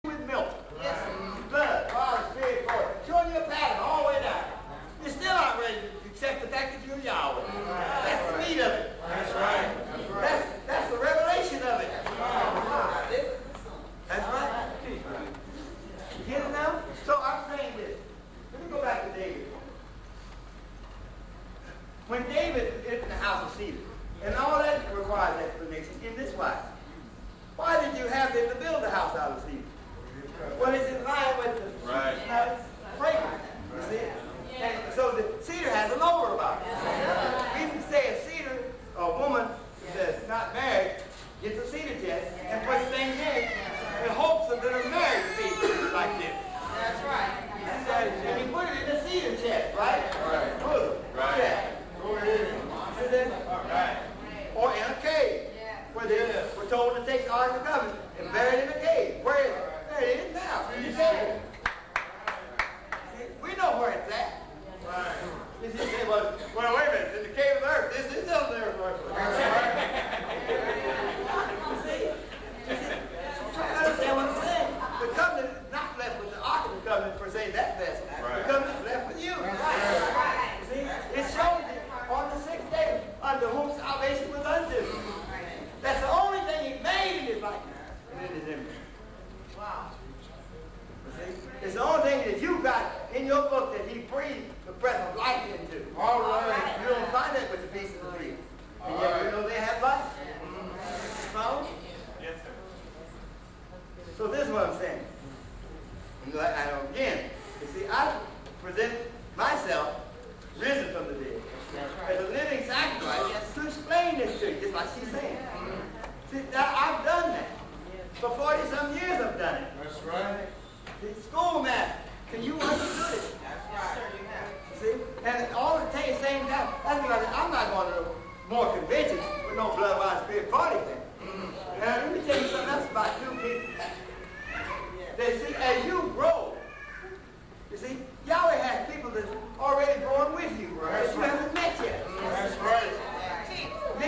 with milk. Yes. Blood, water, spirit, forward. Showing you a pattern all the way down. You're still not ready to accept the fact that you're Yahweh. That's the meat of it. That's right. That's the revelation of it. That's right. You get it now? So I'm saying this. Let me go back to David. When David entered the house of cedar, and all that requires explanation in this way. Why did you have them to build the house out of cedar? Well, it's in line with the fragrance, you see? And so the cedar has an odor about it. We can say a cedar, a woman that's not married, gets a cedar chest and puts things in it in hopes that they're married to be like this. That's right. And you put it in the cedar chest, right? Right. Bosom. Right. Yeah. Or in a cave. Where we're told to take the Ark of the Covenant and bury it in a cave. Where is it? There it is now. In the cave. We know where it's at. Right. You say, well, wait a minute. In the cave of the earth. This is on the earth. You see? Try to understand what I'm saying. The covenant is not left with the Ark of the Covenant for saying that vessel. Right. The covenant is left with you. Right. You see? It shows you on the sixth day unto whom salvation was unto. That's the only thing he made in his likeness and in his image. Wow. See? It's the only thing that you got in your book that he breathed the breath of life into. All right. You don't find that with the beasts of the field. And yet you know they have life. So? Yes, sir. So this is what I'm saying. And again, you see, I present myself risen from the dead as a living sacrifice to explain this to you, just like she's saying. See, I've done that. For 40-some years I've done it. That's right. The schoolmaster. Can you understood it? That's right. Sure you have. See? And all at the same time, that's because I'm not going to more conventions with no blood, wine, spirit party thing. And let me tell you something else about you people. That see, as you grow, you see, Yahweh has people that's already growing with you that you haven't met yet. That's right.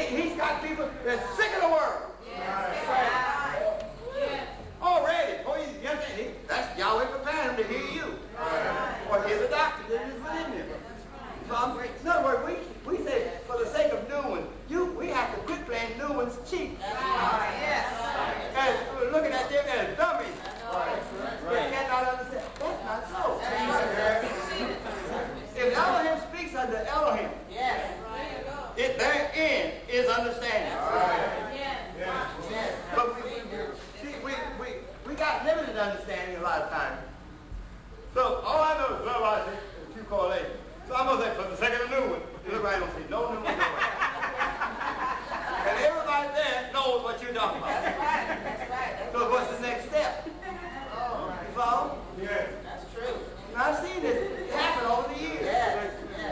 He's got people that's sick of the world. Yes. Already. Oh, you understand? That's Yahweh preparing him to hear you. Or hear the doctor that is within him. So in other words, we say for the sake of new ones, we have to quit playing new ones cheap. And we're looking at them as dummies. They cannot understand. That's not so. If Elohim speaks unto Elohim, therein is understanding. But we got limited understanding a lot of times. So all I know is love, I say, and two correlations. So I'm going to say, for the sake of the new one, everybody don't see no new one. And everybody there knows what you're talking about. That's right. So what's the next step? You follow? Yes. That's true. Now I've seen this happen over the years.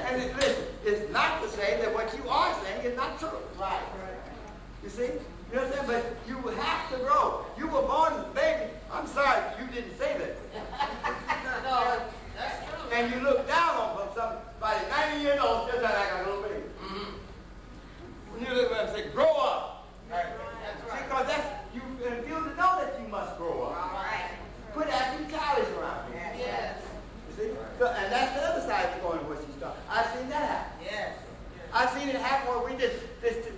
And listen, it's not to say that what you are saying is not true. Right. You see? You understand? But you have to grow. You were born as a baby. I'm sorry you didn't say that. No, that's true. And you look down on somebody 90 years old still like a little baby. When you look at them and say, grow up. That's right. Because you refuse to know that you must grow up. Right. Quit acting childish around me. Yes. You see? So, and that's the other side of the coin of what she's talking. I've seen that happen. Yes. I've seen it happen where we just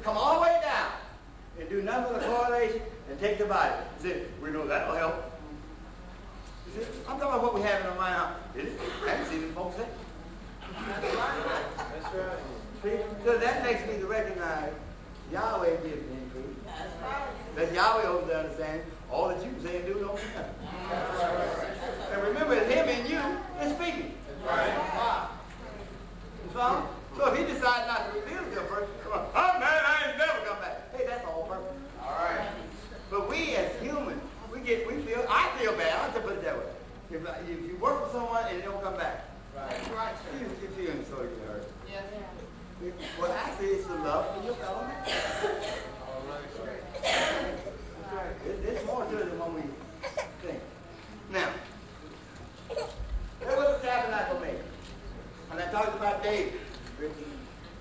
come all the way down and do nothing but the correlation and take the Bible. See, we know that'll help. You see? I'm talking about what we have in our mind now. I haven't seen these folks say. That's right. That's right. See? So that makes me to recognize Yahweh gives the increase. That's right. That Yahweh holds the understanding. All that you say and do don't do nothing. And remember, it's him and you is speaking. Right. You follow? So if he decides not to reveal to a person, come on, oh man, I ain't never come back. Hey, that's all perfect. All right. But we as humans, I feel bad. I'll just put it that way. If you work for someone and they don't come back, That's right. you feel so you get hurt. Yes. Well, actually, it's the love for your fellow man. All right. That's right. It's more to it than what we think. Now, there was a tabernacle made. And I talked about David.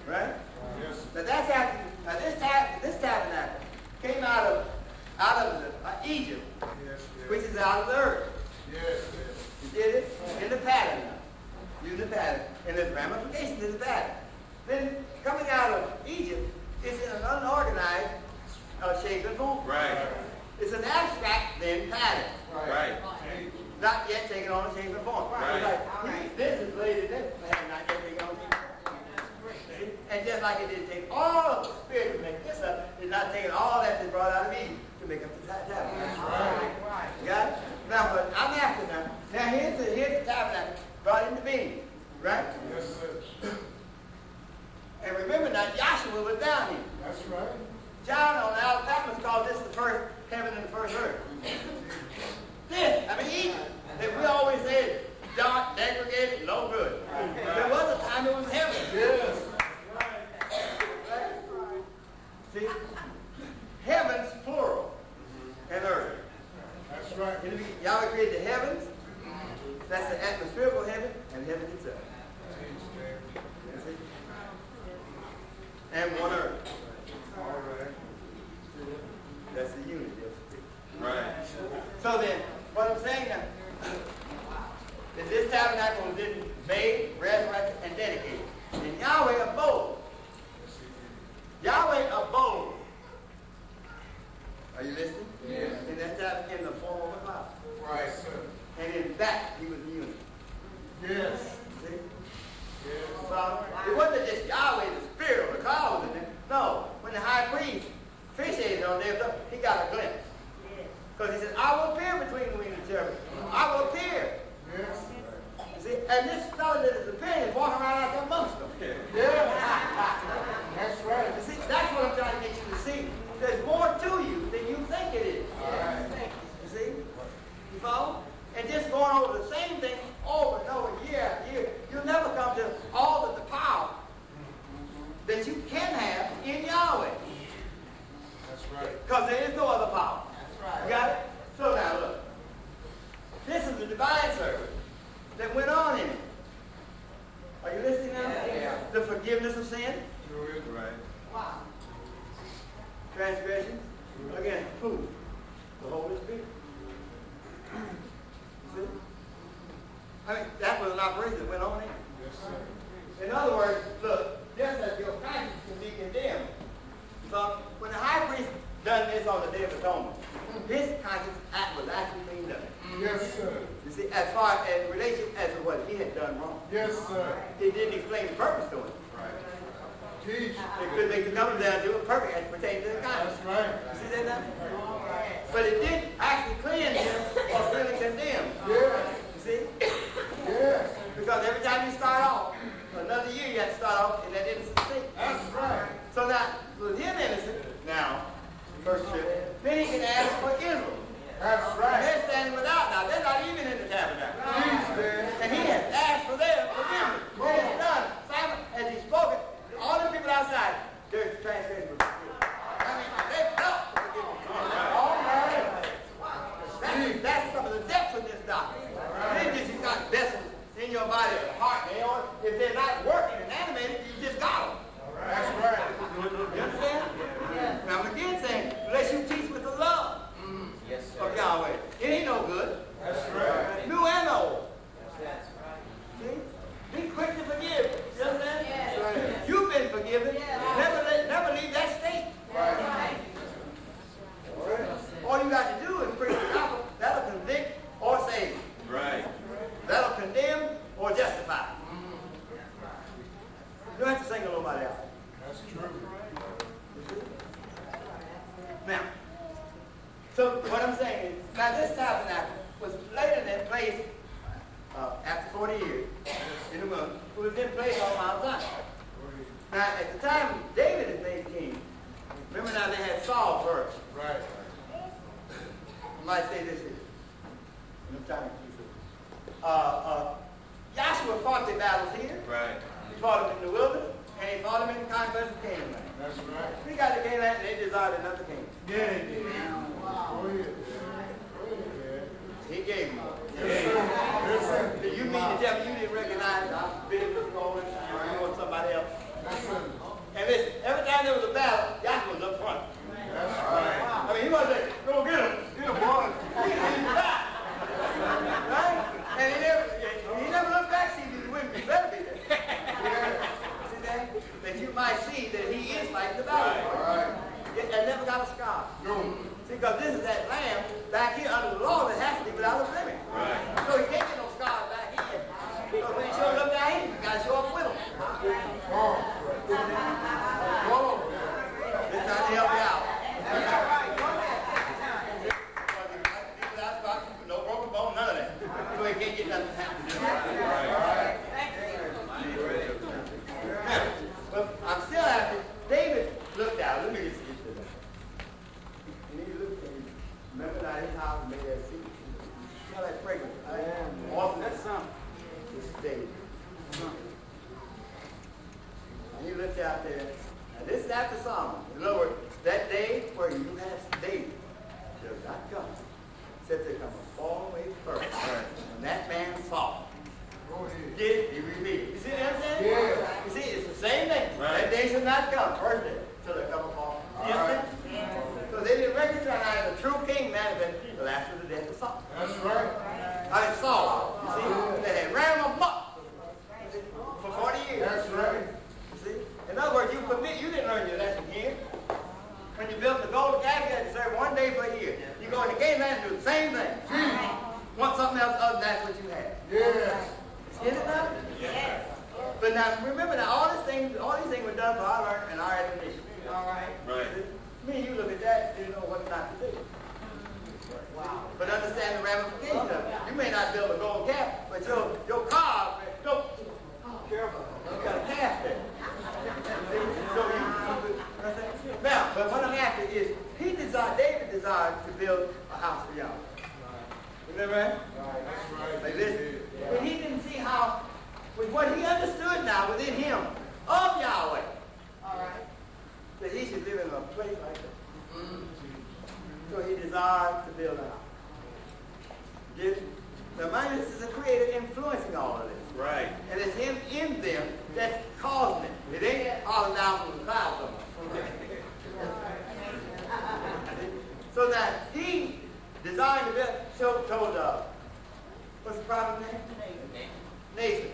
Right? Yes. Now that's after. Now this tabernacle came out of Egypt, Yes. which is out of the earth. And there's ramifications to that. Then coming out of Egypt, it's in an unorganized shape and form. Right. It's an abstract then pattern. Right. Not yet taken on a shape and form. Right. It's like, this is laid in this man, not yet taken on shape. And just like it didn't take all of the spirit to make this up, it's not taking all that they brought out of Eden to make up the tabernacle. Right. You got it? Now, but I'm after now. Now here's the tabernacle brought into being. Right? Yes, sir. And remember now, Joshua was down here. That's right. John on Al Patmos called this the first heaven and the first earth. This, I mean, Eden, that we always say dark, degraded, no good. There was a time it was heaven. Yes. See, heavens plural and earth. That's right. Yahweh created the heavens. That's the atmospherical heaven and heaven itself. And one earth. All right. That's the unity. Right. So then, what I'm saying now, that this tabernacle was then made, resurrected, and dedicated. And Yahweh abode. Yahweh abode. Are you listening? Yes. In that time, in the form of a cloud. Right, sir. And in that, he was the unity. Yes. See? Yes. So, it wasn't just Yahweh, the spirit of the cloud was in there. No, when the high priest officiated on there, he got a glimpse. Because he said, I will appear between the wings of the cherubim. I will appear. Yes. You see? And this fellow that is appearing is walking around like amongst them. Yeah. That's right. You see, that's what I'm trying to get you to see. There's more to you than you think it is. Right. You see? You follow? And just going over the same thing over and over, year after year, you'll never come to all of the power that you can have in Yahweh. That's right. Because there is no other power. That's right. You got it? So now look. This is the divine service that went on in it. Are you listening now? Yeah. The forgiveness of sin, True is right. Wow. transgressions, again, who? The Holy Spirit. You see? I mean, that was an operation that went on in it. Yes, sir. In other words, look, just as your conscience can be condemned. So when the high priest done this on the Day of Atonement, his conscience act was actually being done. Yes, sir. You see, as far as relation as to what he had done wrong. Yes, sir. It didn't explain the purpose to him. Right. Teach. Because they could come down to a purpose as pertains to the conscience. That's right. You see that now? But it did actually cleanse him or really condemn. Yes. You see? Yes. Because every time you start off, another year you have to start off in that innocent state. That's right. So now, with him innocent, now, first trip, then he can ask for Israel. That's And right. they're standing without now. They're not even in the tabernacle. And he has asked for their forgiveness. What he's done, Simon, as he's spoken, all the people outside, their transgression was forgiven. I mean, they felt the forgiveness. All right. That's some of the depths of this doctrine. It ain't just you got vessels in your body, the heart, they are, if they're not working and animated, you just got them. That's right. You understand? Now I'm again saying, unless you teach with the love of Yahweh, it ain't no good. That's right. New and old. See? Be quick to forgive. You understand? You've been forgiven. Never leave that state. All you got to do is preach the gospel. That'll convict or save. Right. That'll condemn or justify. You don't have to single nobody out. That's true. Now, so what I'm saying is, now this tabernacle was later than placed after 40 years in the wilderness. It was then placed on Mount Zion. Now, at the time David is made king, remember now they had Saul first. Right. I might say this here. I'm trying to keep it. Joshua fought the battles here. Right. He fought them in the wilderness, and he fought them in the conquest of Canaan. That's right. He got to Canaan, and they desired another king. Yeah, he did. Go ahead. Go ahead. He gave him one. Yes, sir. Yes, sir. You mean to tell me you didn't recognize I'm big with rolling, you want somebody else? Yes, sir. And listen, every time there was a battle, Joshua was up front. That's right. I mean, he wasn't like, go get him. Get him, boy. He didn't die. Right? And he never looked back, see if he wouldn't be better be there. there. Now this is after Solomon. In other words, that day where you have David shall not come, except there come a far away first. And that man saw. Get it? He repeated. You see what I'm saying? Yeah. You see, it's the same thing. Right. That day shall not come, first day, till there come a fall. You understand? So they didn't recognize the true king manifest until after the death of Saul. That's right. I saw. You see, they had ran him amok for 40 years. That's right. You see? In other words, you didn't learn your lesson here. When you built the golden calf, you had to serve one day for a year. You go into Canaan and do the same thing. Want something else other than that's what you had. Yes. Get it now? Yes. But now remember that all these things were done for our learning and our education. All right. Right. Me and you look at that, you know what not to do. Wow. But understand the ramifications of it. You may not build a golden calf, but your car, careful. You got a calf there. Now, but what I'm after is, David desired to build a house for Yahweh. Remember that? Right. Like this. But he didn't see how, with what he understood now within him of Yahweh, all right, that he should live in a place like that. So he desired to build a house. Get it? Now, mind you, this is a creator influencing all of this. Right. And it's him in them that's causing it. It ain't falling down from the clouds somewhere. So that he designed to build, told what's the prophet's name? Nathan.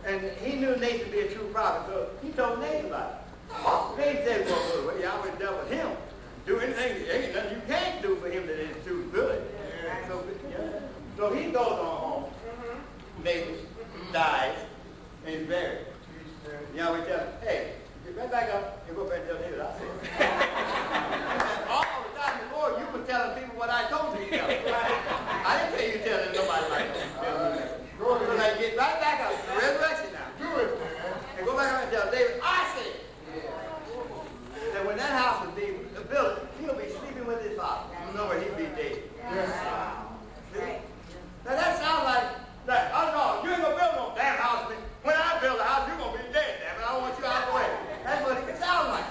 And he knew Nathan to be a true prophet, so he told Nathan about it. Nathan said, well, Yahweh dealt with him. Do anything, ain't nothing you can't do for him that is too good. So he goes on home. Nathan dies, and he's buried. Yahweh tells him, hey, get right back up and go back and tell David, I said it. All the time before, you were telling people what I told you to tell them. I didn't tell you to tell nobody like that. So now get right back up, the resurrection now. Do it, man. And go back up and tell David, I said it. That when that house is being built, he'll be sleeping with his father. You know where he'll be dead. Yes. Now that sounds like, oh no, you ain't gonna build no damn house. When I build a house, you're gonna be dead, damn it. I don't want you out of the way. That's what it can sound like.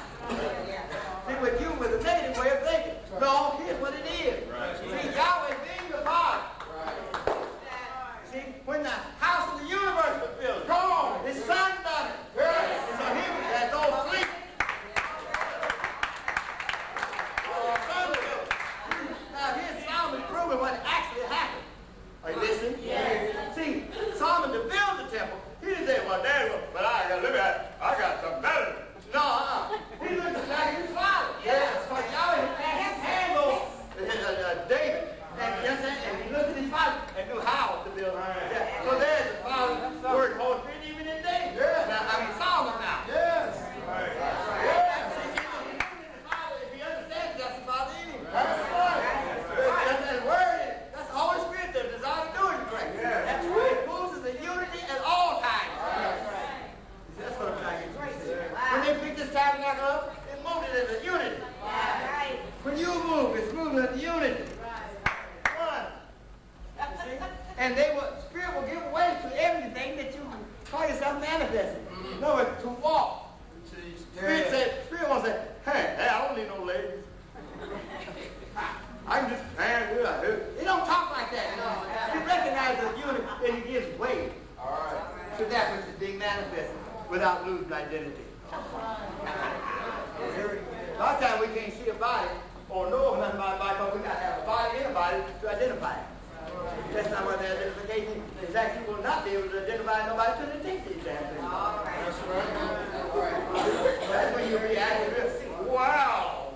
See, with you, with a negative way of thinking. No, here's what it is. Right. See, Yahweh being the Father. Right. See, when the house of the universe was built, come on, his son done it. Yes. So he had no sleep. Now here's Solomon proving what actually happened. Are you listening? Yes. See, Solomon to build the temple, he didn't say, well, Dad, but I got something better. No, he looked at his father. Yes. So Yahweh had his hand over David. And he looked at his father and knew how to build. Yeah. So there's the Father's word, Holy Spirit, even in David. Yes. Now, I mean, Solomon now. Yes. Right. Yes. If he understands, that's the Father in him. That's right. That's that word. That's the Holy Spirit that desires to do it correct. Yes. That's right. It moves us in unity at all times. Right. That's what I'm trying to get you to say. When they picked this tabernacle up, it moved it as a unity. Right. When you move, it's moving as a unity. One. And Spirit will give way to everything that you call yourself manifesting. In other words, to walk. Spirit won't say, hey, I don't need no legs. I can just stand here. It don't talk like that. No. He recognizes the unity and he gives way to that which is being manifested without losing identity. A lot of times we can't see a body or know nothing about a body because we got to have a body in a body to identify it. That's not what the identification is. Actually, will not be able to identify nobody until they take these damn things. That's right. That's when you react to this. Wow.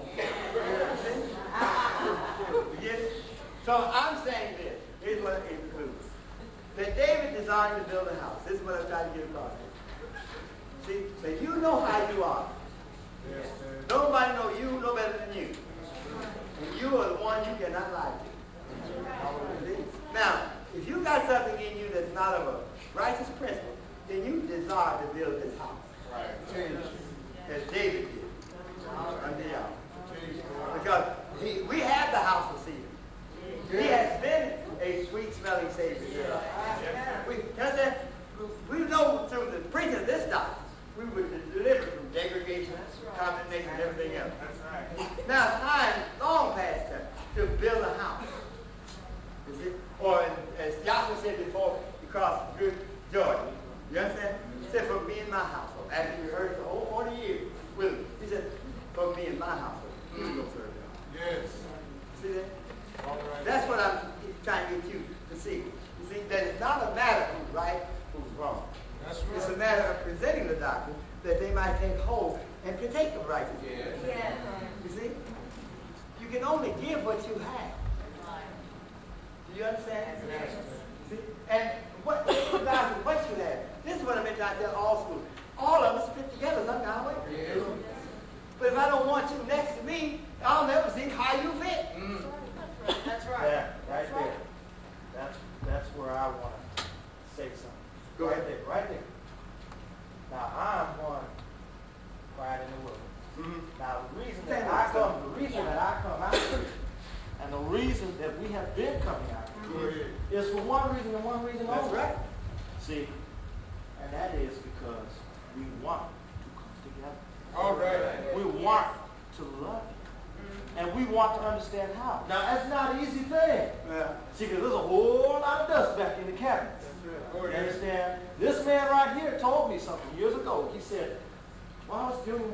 So I'm saying this. Here's what it includes. That David designed to build a house. This is what I'm trying to get across here. See, that you know how you are. Yes, nobody knows you no better than you. And you are the one you cannot lie to. Now, if you got something in you that's not of a righteous principle, then you desire to build this house. Right. As David did. Unto Yahweh. Because we have the house of cedar. He has been a sweet-smelling Savior. We know through the preaching of this doctrine, we were delivered For as Joshua said before, you cross good Jordan. You understand? He said, for me and my household. After you heard the whole 40 years with him, he said, for me and my household, we will serve God. Yes. See that? All right. That's what I'm trying to get you to see. You see, that it's not a matter who's right, who's wrong. That's right. It's a matter of presenting the doctrine that they might take hold and partake of righteousness. Yes. You see? You can only give what you have. Do you understand? Yes. See? And what you have. This is what I've been trying to tell all schools. All of us fit together some kind of way. Yes. But if I don't want you next to me, I'll never see how you fit. That's right. Yeah, right there. That's where I want to say something. Go right ahead. there, right there. Now I'm one pride in the world. Mm-hmm. Now the reason that I come out here, and the reason that we have been coming out Go here ahead. is for one reason and one reason That's only. right. See, and that is because we want to come together. All right. We want to love you. And we want to understand how. Now, that's not an easy thing. Yeah. See, because there's a whole lot of dust back in the cabinet. Go You ahead. understand? This man right here told me something years ago. He said, well, I was doing,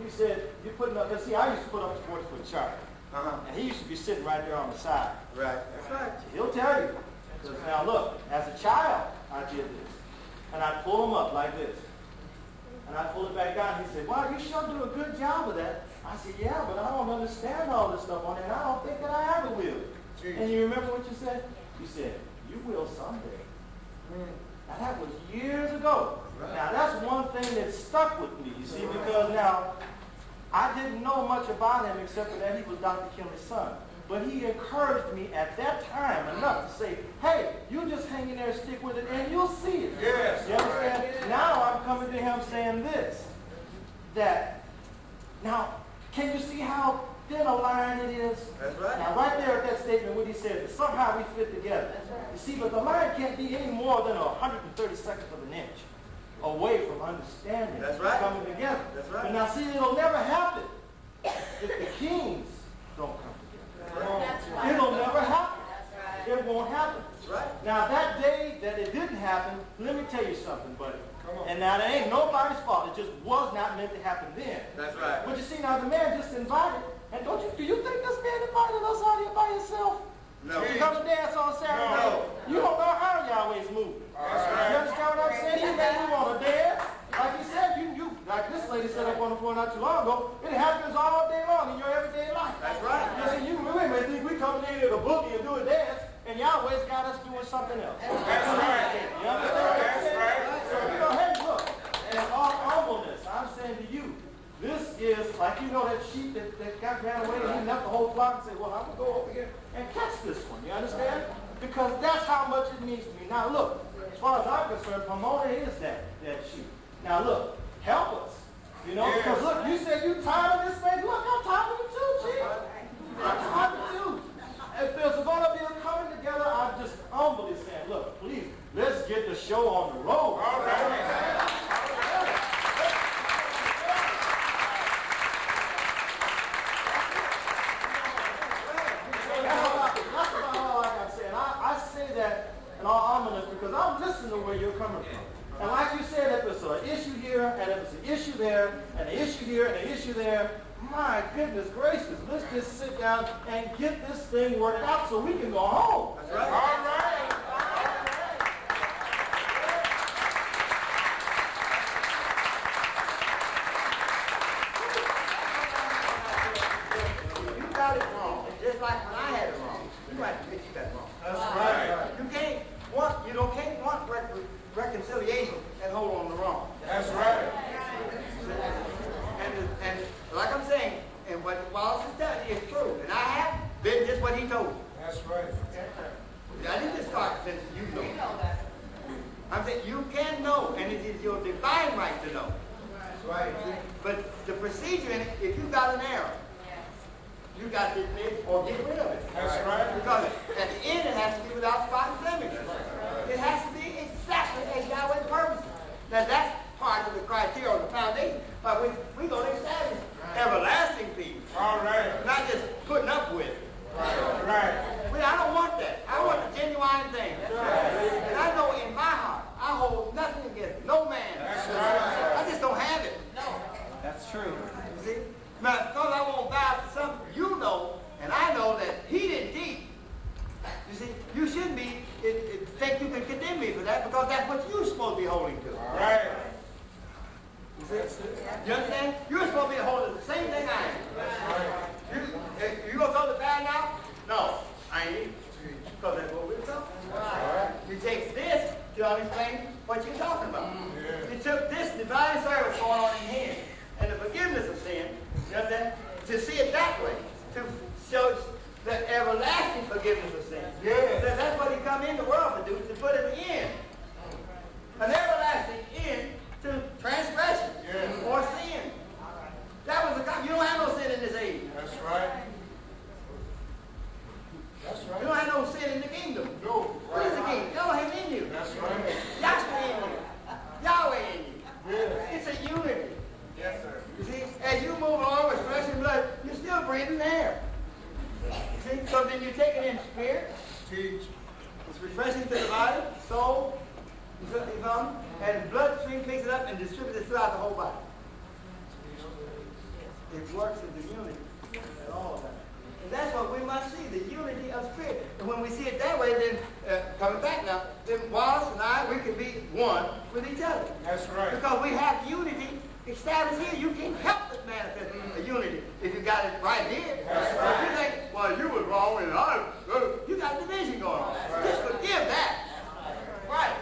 he said, you're putting up, see, I used to put up the 40-foot chart. Uh-huh. And he used to be sitting right there on the side. Right. That's right. He'll tell you. Because now look, as a child, I did this. And I pull him up like this. And I pull it back down. He said, wow, you sure do a good job of that. I said, yeah, but I don't understand all this stuff on it, and I don't think that I ever will. Jeez. And you remember what you said? You said, you will someday. Now that was years ago. Right. Now that's one thing that stuck with me, you see, because now I didn't know much about him except for that he was Dr. Kinley's son. But he encouraged me at that time enough to say, hey, you just hang in there and stick with it and you'll see it. Yes. You understand? Now I'm coming to him saying this, that, now, can you see how thin a line it is? That's right. Now right there at that statement when he said that somehow we fit together. You see, but the line can't be any more than 132nd of an inch away from understanding. That's right. Coming together. That's right. But now see, it'll never happen if the kings don't come together. That's right. It'll never happen. That's right. It won't happen. That's right. Now that day that it didn't happen, let me tell you something, buddy. Come on. And now that ain't nobody's fault. It just was not meant to happen then. That's right. But you see, now the man just invited, and do you think this man invited us out here by himself? No. To come and dance on Saturday? No. You don't know how Yahweh's moving. That's right. You understand what I'm saying? He made me want to dance. Like he said, like this lady said up on the floor not too long ago, it happens all day long in your everyday life. That's right. You see, you may think we come in here to boogie and do a dance, and Yahweh's got us doing something else. That's right. You understand what I'm That's saying? right. So, hey, look, and in all humbleness, I'm saying to you, this is like, that sheep that ran away and he left the whole flock and said, well, I'm going to go over here and catch this one. You understand? Because that's how much it means to me. Now, look, as far as I'm concerned, Pomona is that sheep. Now, look, help us. Because look, you said you tired of this thing. Look, I'm tired of it too, chief. I'm tired of it too. If there's going to be a coming together, I'm just humbly saying, look, please, let's get the show on the road. All right. That's about all I got to say. And I say that in all humbleness because I'm listening to where you're coming from. And like you said, if it's an issue here, and if it's an issue there, and an issue here, and an issue there, my goodness gracious, let's just sit down and get this thing worked out so we can go home. That's right. All right. You got it wrong. Just like when I had it wrong. You have to admit you got it wrong. That's right. You can't want reconciliation and hold on to wrong. That's right. And like I'm saying, and what Wallace is telling you is true. And I have been just what he told me. That's right. I didn't just start since you know. You know that. I'm saying you can know, and it is your divine right to know. That's right. But the procedure in it, if you got an error, you got to admit or get rid of it. That's right. Because at the end it has to be without spot and blemish. It has to be exactly as Yahweh's purpose. Now that's part of the criteria or the foundation by which we're going to establish everlasting peace. All right. Not just putting up with it. Right. Well, I don't want that. I think you can condemn me for that because that's what you're supposed to be holding to. All right. You see? You understand? You're supposed to be holding the same thing I am. That's right. You gonna throw the bag out? No, I ain't. Because that's what we're talking about. All right. You take this to explain what you're talking about. Yeah. You took this divine service going on in here and the forgiveness of sin, you understand? To see it that way, to show the everlasting forgiveness of sin. Yeah. That's what he come in the world to do, to put an end. An everlasting end to transgression or sin. That was the, you don't have no sin in this age. That's right. That's right. You don't have no sin in the kingdom. No. What is the kingdom? Elohim in you. That's right. Yahshua in you. Yahweh in you. Yeah. It's a unity. Yes, sir. You see, as you move along with flesh and blood, you're still breathing air. You see, so then you take it in spirit. Teach. It's refreshing to the body, soul, and bloodstream picks it up and distributes it throughout the whole body. It works in the unity at all times. And that's what we must see, the unity of spirit. And when we see it that way, then, coming back now, then Wallace and I, we can be one with each other. That's right. Because we have unity established here. You can't help but manifest a unity if you got it right here. That's right. If you think, well, you was wrong and I, you got division going on. Right. Just forgive that. Right.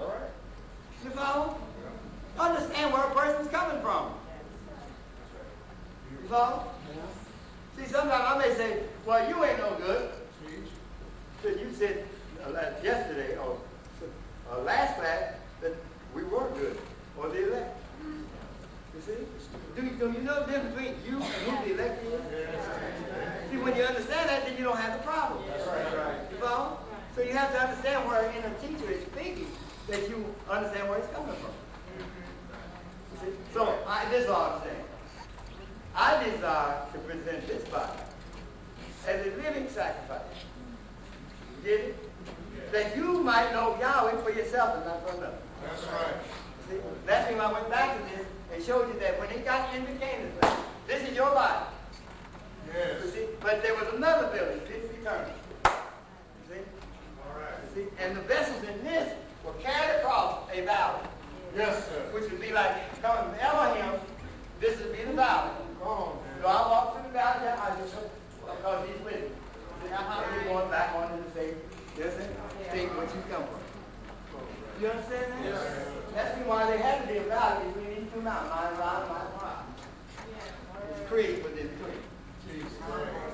All right. You follow? Understand where a person's coming from. You follow? See, sometimes I may say, well, you ain't no good. Teach. So you said yesterday or last class that we were good, or the elect. You see? Do you know the difference between you and who the elect is? See, when you understand that, then you don't have the problem. That's right. You follow? So you have to understand where in a teacher is speaking, that you understand where it's coming from. You see? So this is all I'm saying. I desire to present this body as a living sacrifice. You get it? That you might know Yahweh for yourself and not for another. That's right. See? That's when I went back to this and showed you that when it got in became this is your body. Yes. You see? But there was another building, this eternity. You see? All right. You see? And the vessels in this were carried across a valley. Yes, sir. Which would be like coming from Elohim, this would be the valley. Come on, So I walk through the valley, I just because he's with me. And you're going back on to the same, state what you come from. You understand that? Yes. That's why they had to be a valley between these two mountains, mine and mine. It's creek within creek. Jesus.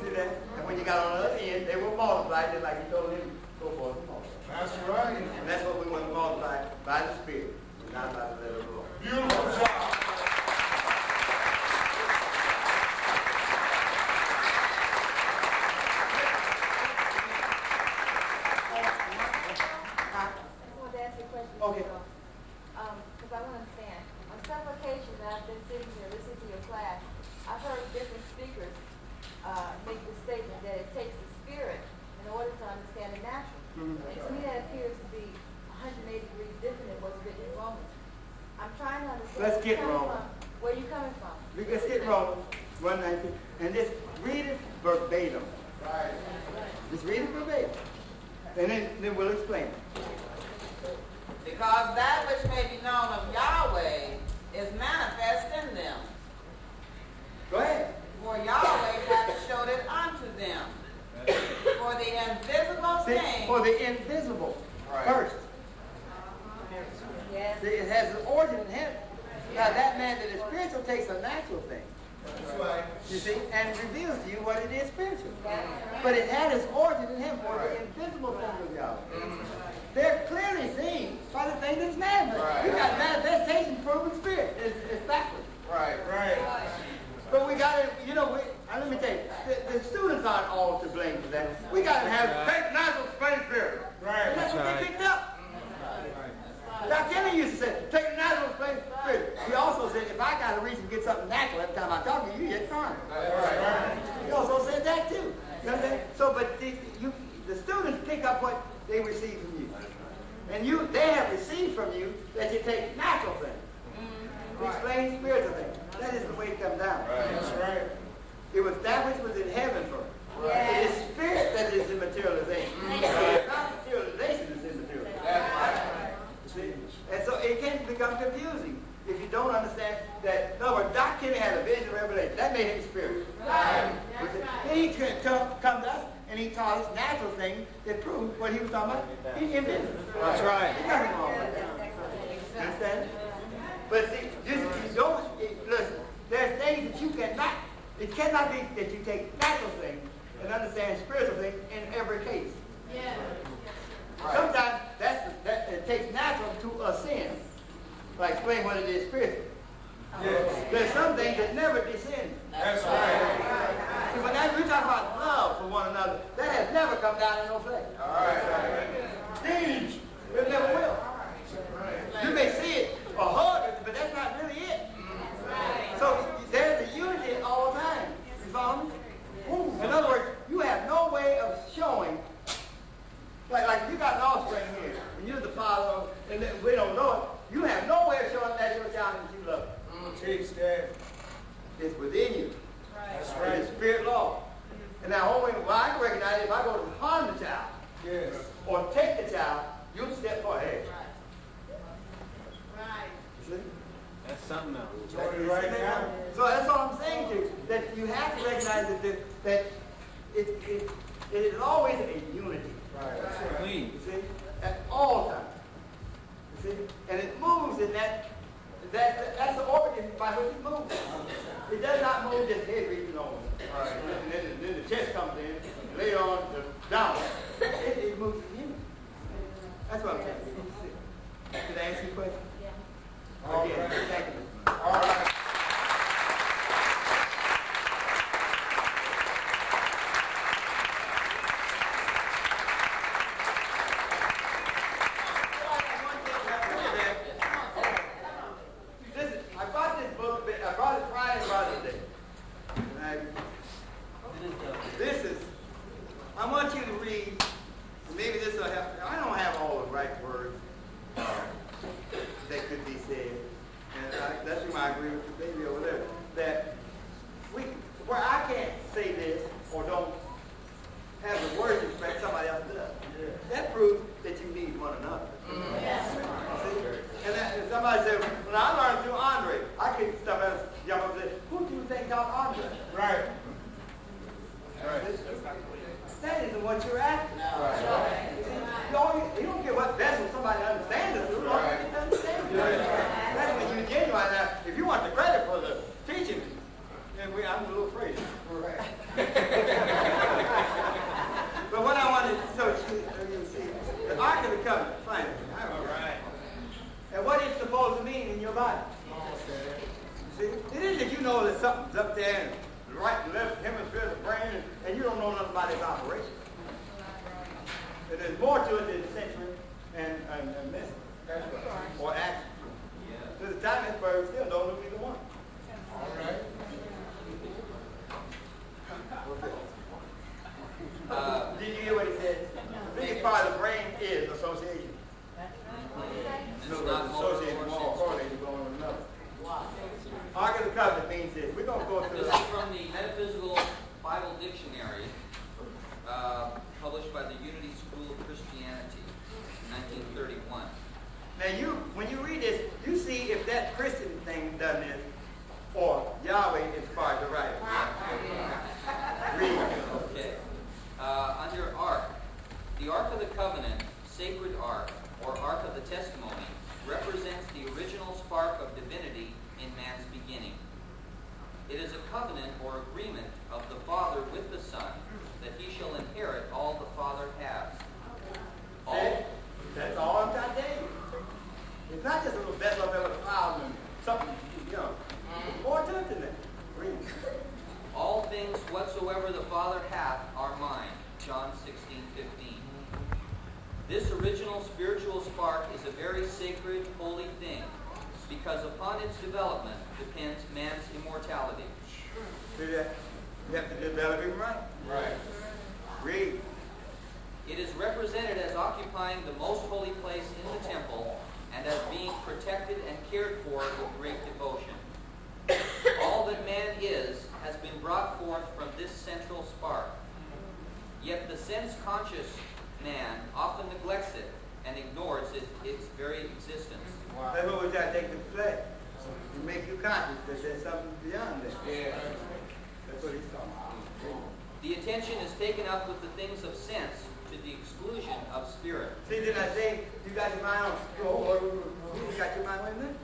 See that? And when you got on the other end, they were multiplied, just like he told him, go forth and multiply. That's right. And that's what we want to multiply by the Spirit, not by the letter of the Lord. Beautiful job. Okay. Because I want to understand. On several occasions I've been sitting here listening to your class, I've heard different speakers make the statement that it takes the spirit in order to understand the natural. And to me that appears to be 180 degrees different than what's written in Romans. I'm trying to understand Let's get Romans. Where you coming from? Let's get Romans 1:19 and just read it verbatim. Right. Just read it verbatim. And then we'll explain it. Because that which may be known of Yahweh is manifest in them. Go ahead. For Yahweh hath showed it unto them. For the invisible See, things. for the invisible Right. first. Yes. See, it has an origin in heaven. Now that man that is spiritual takes a natural thing, That's right. you see, and reveals to you what it is spiritual. But it had its origin in him for the invisible things of Yahweh. They're clearly seen by the thing that's manifest. Right. You got manifestation proving spirit. It's backwards. Right. Right. But we got to, let me tell you, the students aren't all to blame for that. We got to have faith, natural, spirit. Right. And that's what they picked up. Dr. Kelly used to say, take the natural spirit. He also said, if I got a reason to get something natural every time I talk to you, you get fine. Right. He also said that too. You know what I'm saying? So, but the students pick up what they receive from you. And they have received from you that you take natural things. Explain spiritual things. That is the way it comes down. Right. That's right. It was that which was in heaven first. Yes. It is spirit that is the materialization. It is not materialization things that prove what he was talking about. He invented it. That's right. There's nothing wrong with that. Understand? But see, listen, there's things that you cannot, it cannot be that you take natural things and understand spiritual things in every case. Yeah. Sometimes it takes natural to ascend. Like explain what it is spiritual. Yes. There's some things that never descend. That's right. But now we talk about love for one another. That has never come down in no flesh. All right. Stage. It never will. You may see it or hug it, but that's not really it. So there's a unity all the time. You follow me? In other words, you have no way of showing, like you got an offspring here, and you're the father, and we don't know it. You have no way of showing that your child that you love it. It's within you. That's It's right. spirit law. And now, only I can recognize it if I go to harm the child Yes. or take the child, you step forward. Hey, Right. you see? That's something else. Right now. So that's all I'm saying to you, that you have to recognize that it is always a unity. Right. Clean. You see? At all times. You see? And it moves in that's the organ by which it moves. It does not move just head reaching on. Right. And then the chest comes in, and later on down. It moves in unity. That's what I'm saying. Did I answer your question? Yeah. All Again, right. thank you. All right. Listen, I bought this book, I bought it Friday, Father's Day. And this is, I want you to read, maybe this will help. I don't have all the right words that could be said. And that's why I agree with the baby over there. That where I can't say this or don't have the words to express, somebody else does. That proves that you need one another. And if somebody said, when I learned through Andre, I could stop and jump up and say, who do you think taught Andre? Right. That isn't what you're after. You don't care what vessel somebody understands it through. That's when you're genuine. Now, if you want the credit for the teaching, then I'm a little afraid. But what I wanted you see, the Ark of the Covenant, fine. All right. And what it's supposed to mean in your body. See, it is that you know that something's up there, and the right and left hemisphere of the brain, and you don't know nothing about its operation. And there's more to it than sensory and missing. Or action. To the time this bird still don't know either one. All right. Did you hear what he said? The biggest part of the brain is association. It's not Associated with one correlated with one another. Ark of the Covenant means this. We're going to go through This is from the Metaphysical Bible Dictionary, published by the Unity School of Christianity in 1931. Now when you read this, you see if that Christian thing done this, or Yahweh inspired to write it. Read. Okay. Under Ark, the Ark of the Covenant, Sacred Ark, or Ark of the Testimony, represents the original spark of divinity in man's beginning. It is a covenant or agreement of the Father with the Son that he shall inherit all the Father has. That's all I'm trying to tell you. It's not just a little vessel up there with a cloud and something, There's more to it than that. Read. All things whatsoever the Father hath are mine. John 16:15. This original spiritual spark is a very sacred, holy thing, because upon its development depends man's immortality. See that? You have to develop him right. Right. Read. It is represented as occupying the most holy place in the temple and as being protected and cared for with great devotion. All that man is has been brought forth from this central spark. Yet the sense-conscious man often neglects it and ignores its very existence. Wow. That's what we're trying to take to play. To make you conscious that there's something beyond that. Yeah. That's what he's talking about. The attention is taken up with the things of sense to to the exclusion of spirit. See, didn't I say you got your mind on you got your mind on it?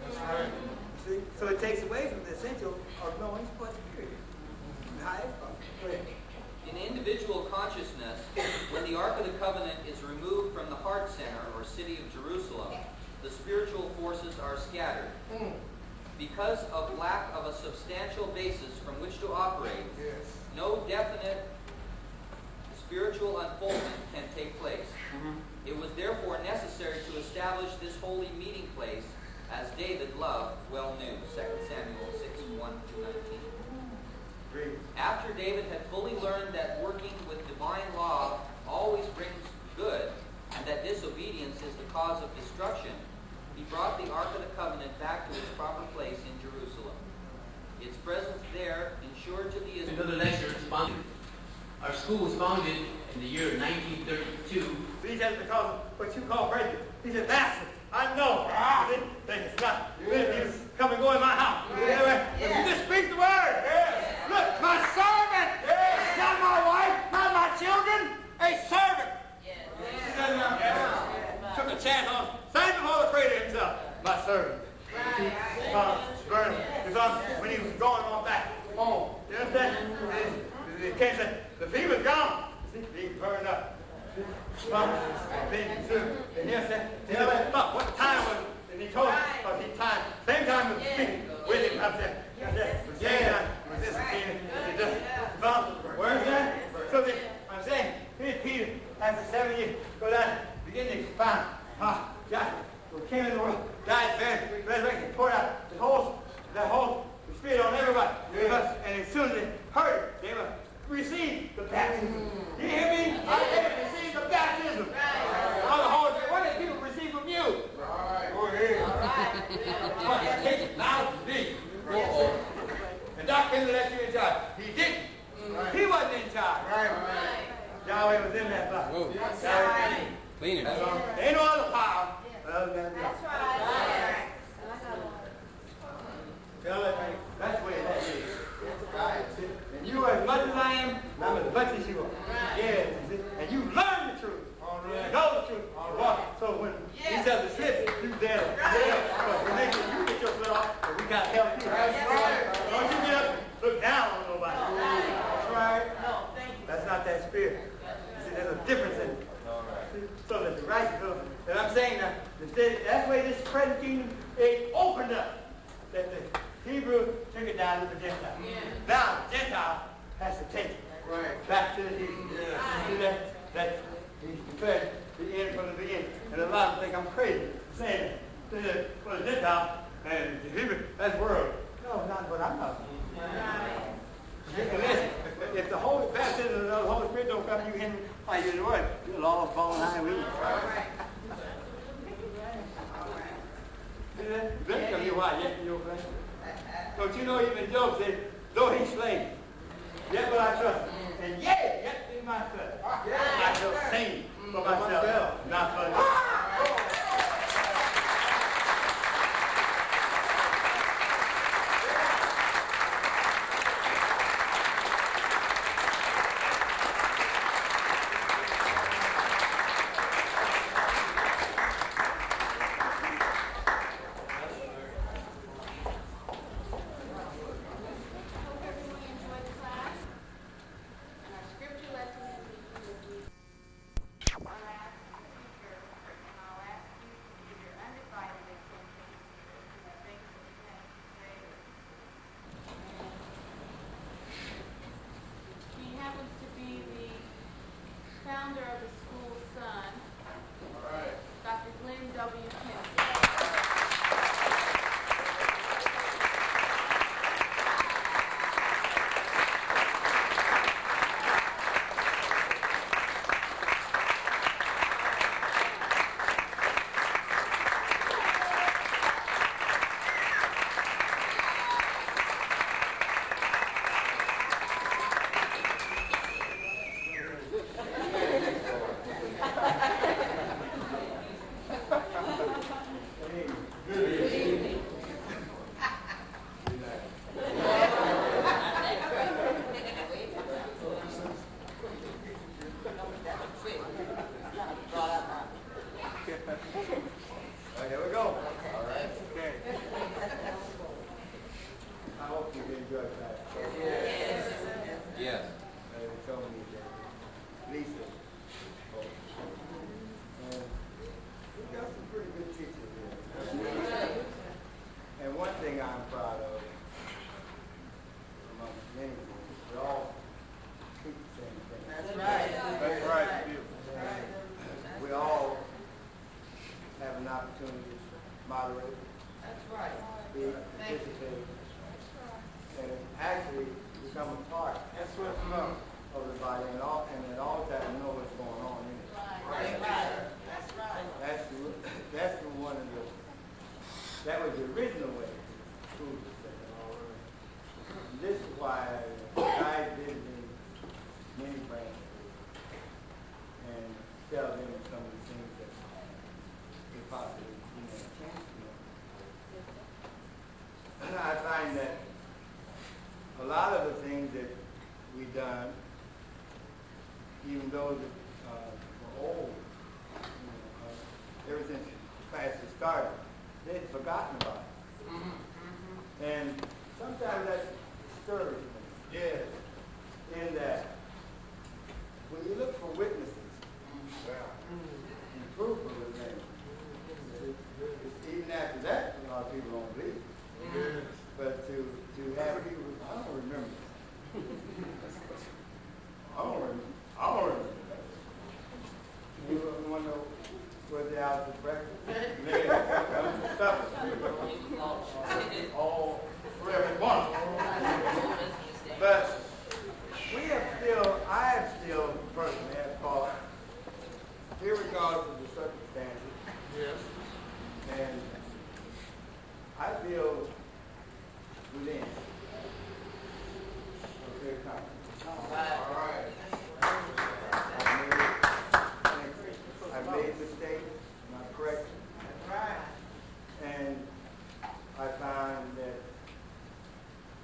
See? So it takes away from the essential of knowing what spirit is. In individual consciousness, when the Ark of the Covenant is removed from the heart center or city of Jerusalem, the spiritual forces are scattered. Because of lack of a substantial basis from which to operate, no definite spiritual unfoldment can take place. It was therefore necessary to establish this holy meeting place, as David loved well knew. 2 Samuel 6:1-19. After David had fully learned that working with divine law always brings good, and that disobedience is the cause of destruction, he brought the Ark of the Covenant back to its proper place in Jerusalem. Its presence there ensured to the Israelites. Another lecture is founded. Our school was founded in the year 1932. He said, because what you call prejudice. He said, Master, I know. It's not. You come and go in my house. You just speak the word. Look, my servant. Not my wife, not my children. A servant. Took a chance on him. Same before afraid of himself. My servant. When he was going on back home. You understand? They can't say, the fever's gone. He burned up. And you understand? What time was it? And he told him, because he time, same time was speaking with him up there. Where's that? So I'm saying, here's Peter, after 7 years, go down, begin to expound. Joshua, who came in the world, died, buried, resurrected, poured out the whole Spirit on everybody. And as soon as they heard it, they would receive the baptism. You hear me? They receive the baptism. Of the Holy Spirit. What did people receive from you? Go ahead. But he takes now to thee. And Doc didn't let you in charge. He didn't. He wasn't in charge. Yahweh was in that body. Cleaning. There ain't no other power. That's right. That's the way that is. And you are as much as I am, and I'm as much as you are. Yeah. And you learn the truth. You know the truth. So when he tells the slip, you there. Because when you get your foot off, we got to help you. Don't you get up and look down on nobody. That's right. That's not that spirit. See, there's a difference in it. So that the right people, and I'm saying now, that's the way this present kingdom is opened up. That the Hebrew took it down to the Gentile. Now the Gentile has to take it back to the Hebrew. See that he's declared the end from the beginning. And a lot of them think I'm crazy saying that for the Gentile and the Hebrew, that's world. No, not what I'm talking about. Listen, if the Holy Baptism of the Holy Spirit don't come, you can find you the word. You'll all fall behind with you. Let come your wife, yet your friend. Don't you know even Job said, though he slay, yet will I trust him. And yet be my trust. I shall sing for myself, not for you. opportunity to moderate, That's right. speak, participate, and actually become a part of the body and at all times know what's going on in it. That's right. That's right. That's the one of the, that was the original way school was set up. And this is why I visited many branches and tell them some of the things that they possibly didn't have a chance to know. And I find that a lot of the things that we've done, even those that were old, ever since classes started, they'd forgotten about it. And sometimes that disturbs me. Yes. In that, when you look for witnesses, and proof of the thing, even after that, a lot of people don't believe. Yes. But to have people, I don't remember. I don't remember that. You want to know where they're out to breakfast? All for every one. But I have still personally have thought, irregardless of the circumstances, and I feel within a clear confidence. All right. I made mistakes, not correct. And I found that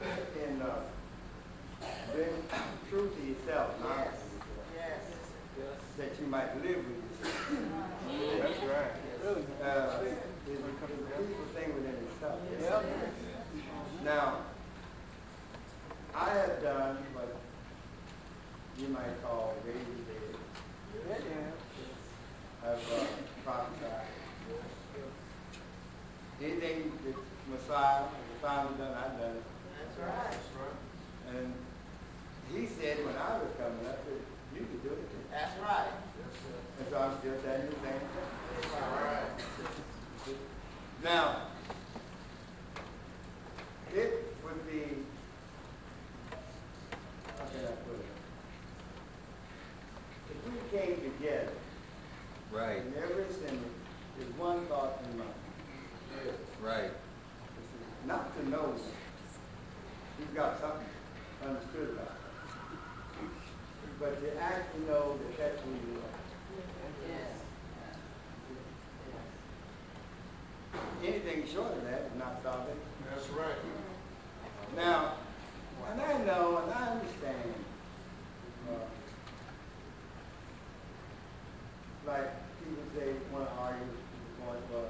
in being true to yourself, not that you might live with yourself. That's right. Is a beautiful thing within itself. Now, I have done what you might call raising the dead. I've prophesied. Anything that Messiah, the founder, done, I've done it. That's right. And he said when I was coming up that you could do it too. That's right. And so I'm still telling you the same thing. All right. Now, it would be, how can I put it? If we came together, Right. and every assembly is one thought in mind. Right. Not to know you've got something understood about it, but to actually know that that's who you are. Anything short of that is not salvation. That's right. Now, and I know and I understand, like people say, want to argue the point, but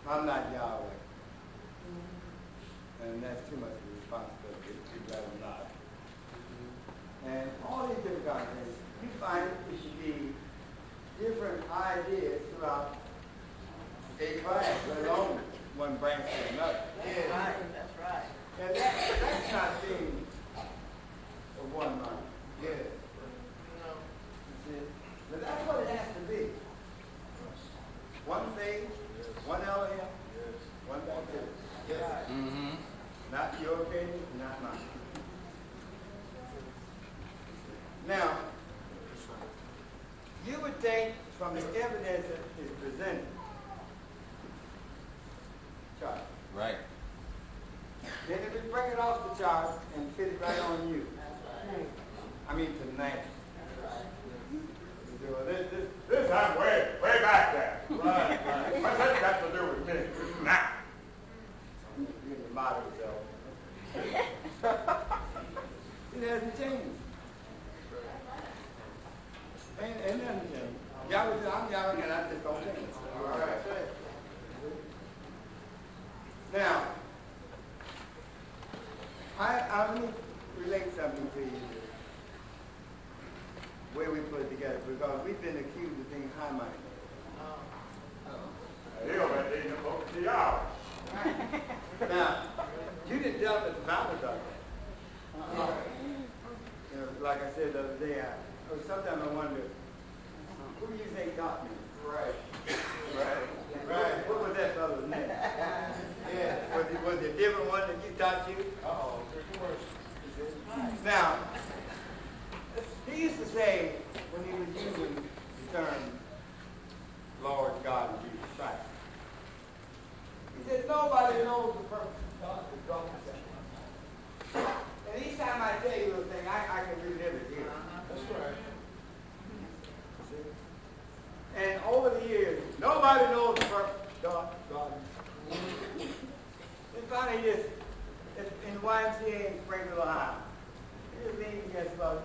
I'm not Yahweh. And that's too much of a responsibility to let them not. And all these different kinds of things, you find it should be different ideas throughout a class, let alone one branch to another. That's right. That's right. And that's not being of one mind. Yes. You see? But that's what it has to be. One faith, one Elohim, one baptism. Yes. Mm-hmm. Not your opinion, not mine. Now, you would think from the evidence that is presented, chart. Right. Then if we bring it off the chart and fit it right on you, I mean tonight. This I'm way back there. Right. What's that got to do with me? Nah. You can model yourself. It hasn't changed. Ain't nothing changed. I'm Yahweh and I just don't change. All right. Now, I let me relate something to you where we put it together, because we've been accused of being high-minded. Now, you didn't tell us the Bible does that. You know, like I said the other day, sometimes I wonder, who do you think taught me? Right. term Lord God and Jesus Christ. He says nobody knows the purpose of God but God himself. And each time I tell you a thing, I can relive it here. That's right. And over the years, nobody knows the purpose of God. And finally, this in YMCA in Springfield, Ohio. This lady just about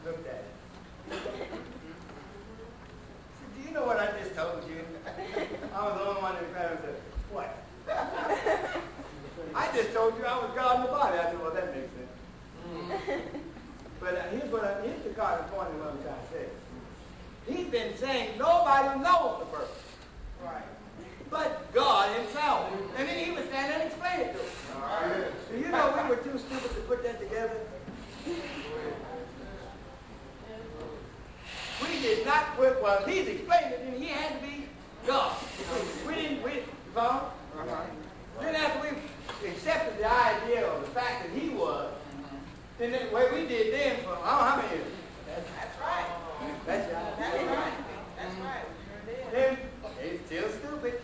looked at it. Said, do you know what I just told you? I was the only one in the crowd who said, what? I just told you I was God in the body. I said, well, that makes sense. But here's the card of point what I'm trying to say. He's been saying nobody knows the purpose. Right. But God himself. And then he was standing and explained it to us. Right. So you know we were too stupid to put that together. We did not put, well, he's explained it, and he had to be God. We found? Then after we accepted the idea of the fact that he was, then the way we did then for, I don't know how many years. That's right. That's right. That's right. That's right. Then, he's still stupid.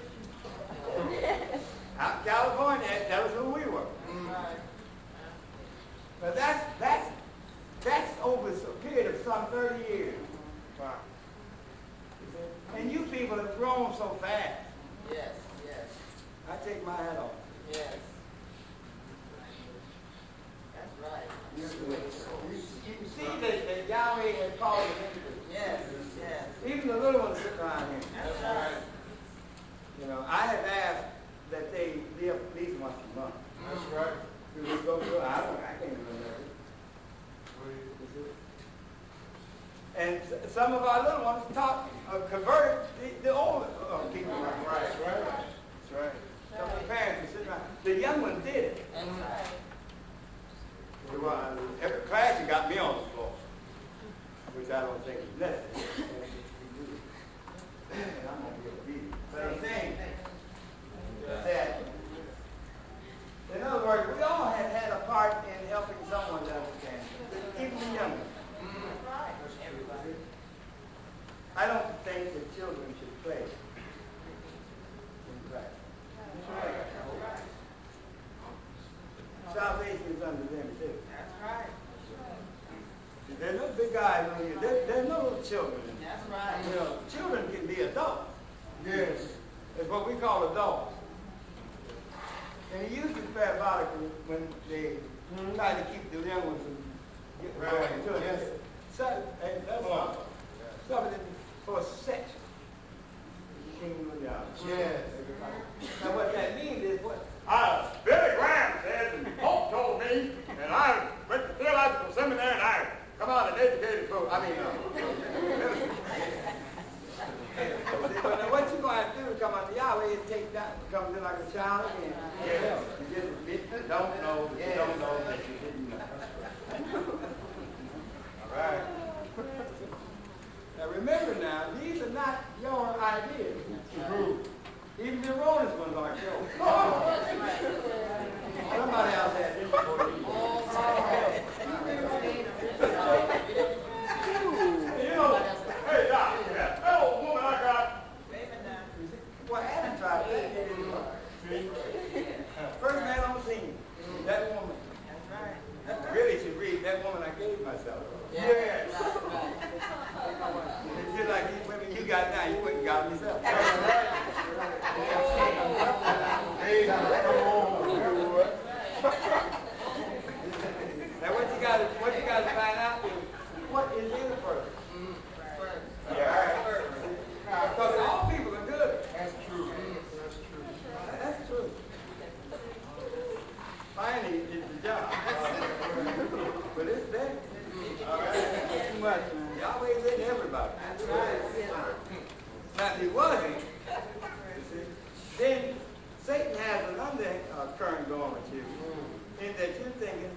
Out in California, tell us who we were. Right. But that's over a period of some 30 years. Wow. And you people have grown so fast. Yes, yes, I take my hat off. yes. That's right. You see that Yahweh has called them into it. Yes, yes. Even the little ones sitting around here. That's right. You know, I have asked that they live at least once a month. That's right. Do we go through? I can't remember. And some of our little ones converted the older people. Right. That's right. That's right. Some of the parents were sitting around. The young ones did it. That's right. Every class you got me on the floor, which I don't think is necessary. And I'm going to get a beating. But I'm saying that, in other words, we all have had a part in helping someone to understand, even the young ones. That's right. Everybody. I don't think that children should play in class. Salvation is under them too. That's right. There's no big guys on here. There's no little children. That's right. You know, children can be adults. Yes. It's what we call adults. And it uses parabolically when they try to keep the young ones from getting right into it. Yes. So, that's something for sex. Kingdom of God. Yes. Now what that means is what? Billy Graham said, and Pope told me, and I went to theological seminary, and I come out an educated fool. But what you're going to have to do is come out to Yahweh and take that, come to like a child again. Yes. You just don't know that you don't know that you didn't know. All right. Now remember now, these are not your ideas. Even the erroneous ones aren't yours. Somebody else had this before you. You know, hey, Doc, that old woman I got, Well, Adam tried that. He didn't work. First man on the scene, that woman. That's right. Really should read that woman I gave myself. Yes. It's just like these women you got now, you wouldn't got them yourself. Now what you got to find out is what is in the person. Yeah. Because all people are good. That's true. That's true. That's true. Finally, it's the job. But it's there. Too much, man. Yahweh's in everybody. That's right. Now, if he wasn't, you see, then Satan has an undercurrent going with you, in that you're thinking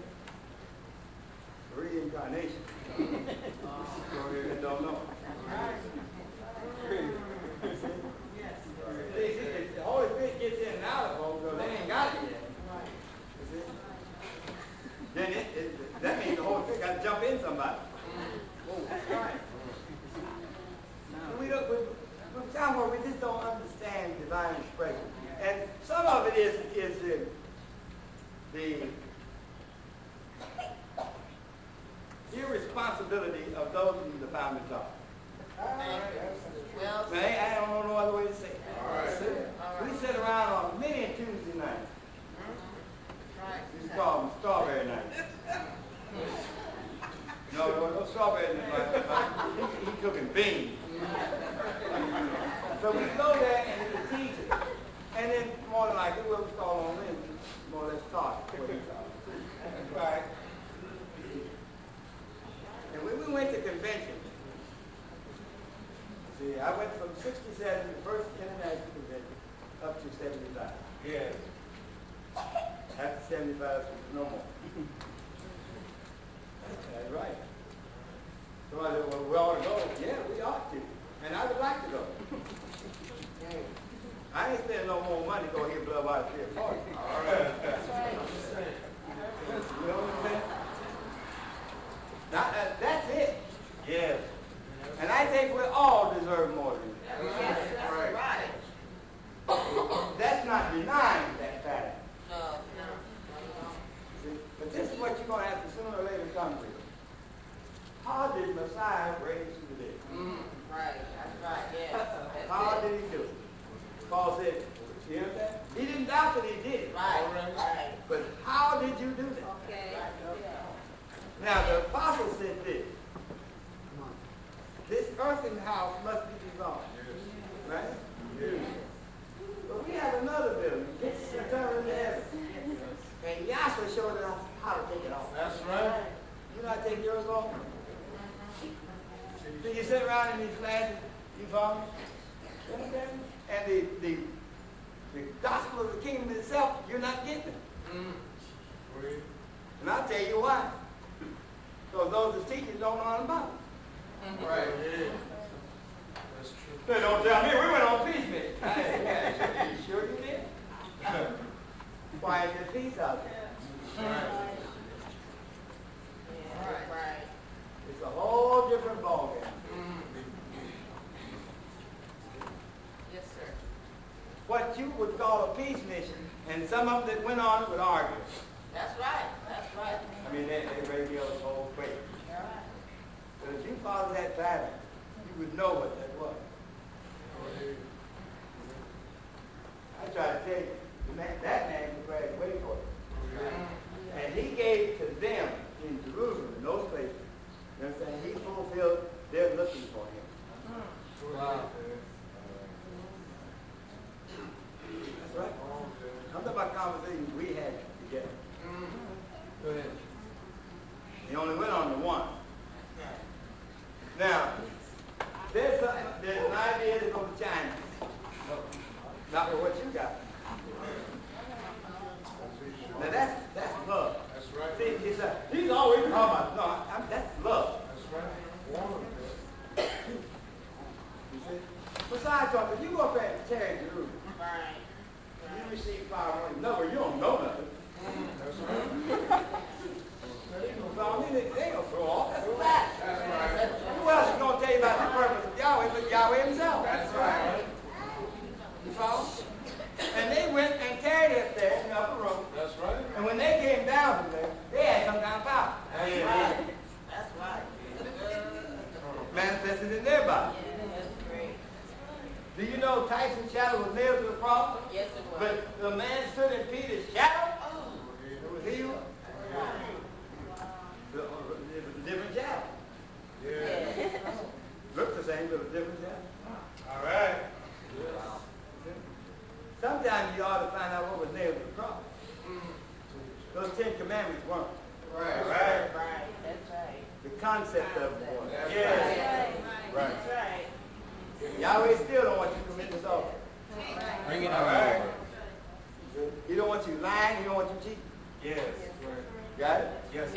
reincarnation. You don't know. See, the Holy Spirit gets in and out of folks, so they ain't got it yet. You see? Then that means the Holy Spirit got to jump in somebody. That's right. Now, So we go there and we teach it. And then more than likely, we'll call on them, more or less talk. Right. And when we went to convention, see, I went from 67, the first international convention, up to 75. Yes. After 75, no more. That's right. So I said, well, we ought to go. Yeah, we ought to. And I would like to go. I ain't spending no more money to go here blood water free party. All right. That's right. You know what I'm saying? Now, that's it. Yes. And I think we all deserve more than that. Yes, that's right. That's not denying that fact. No. See? But this is what you're going to have to sooner or later come to. How did Messiah raise from the dead? Right, that's right, yes. How did he do it? Paul said, you hear that? He didn't doubt that he did it. Right. But how did you do that? Okay. Now, the apostle said this. This earthen house must be dissolved. Right? But we have another building. It's eternal in heaven. And Yahshua showed us how to take it off. That's right. You know how to take yours off? So you sit around in these classes, you follow me? You understand me? And the gospel of the kingdom itself, you're not getting it. And I'll tell you why. Because those that teach it don't know nothing about it. Right. Yeah. That's true. They don't tell me we went on peace meeting. You sure you did? Why is there peace out there? Right. It's a whole different ballgame. Yes, sir. What you would call a peace mission, and some of them that went on would argue. That's right. I mean, they radio the whole way. But if you follow that pattern, you would know what that was. I try to tell you, that man prepared way for it. And he gave to them in Jerusalem, in those places. You understand? He fulfilled their looking for him. Wow. That's right. I'm talking about conversations we had together. Go ahead. He only went on to one. Now, there's an idea to go to China. Not with what you got. Now that's love. That's right. See, he's always talking about no, that's love. That's right. You see? Besides, if you go up there and tear Jerusalem, Right. you receive power on your number, you don't know nothing. That's right. So I mean, they ain't gonna throw off. That's a fact. That's right. Who else is gonna tell you about the purpose of Yahweh but Yahweh himself? That's right. You follow? And they went and carried it there in the upper room. That's right. And when they came down from there, they had some kind of power. That's right. That's right. Manifested in their body. That's great. Do you know Tyson's shadow was nailed to the cross? Yes, it was. But the man stood in Peter's shadow. It was healed. It was a different shadow. Yes. Looked the same, but a different shadow. All right. Sometimes you ought to find out what was nailed to the cross. Those 10 Commandments weren't. Right. Right. That's right. The concept of them was. That's Yes. Right. That's right. Yahweh still don't want you committing adultery. Bring it All on. right. He don't want you lying. He don't want you cheating. Yes. Got it? Yes.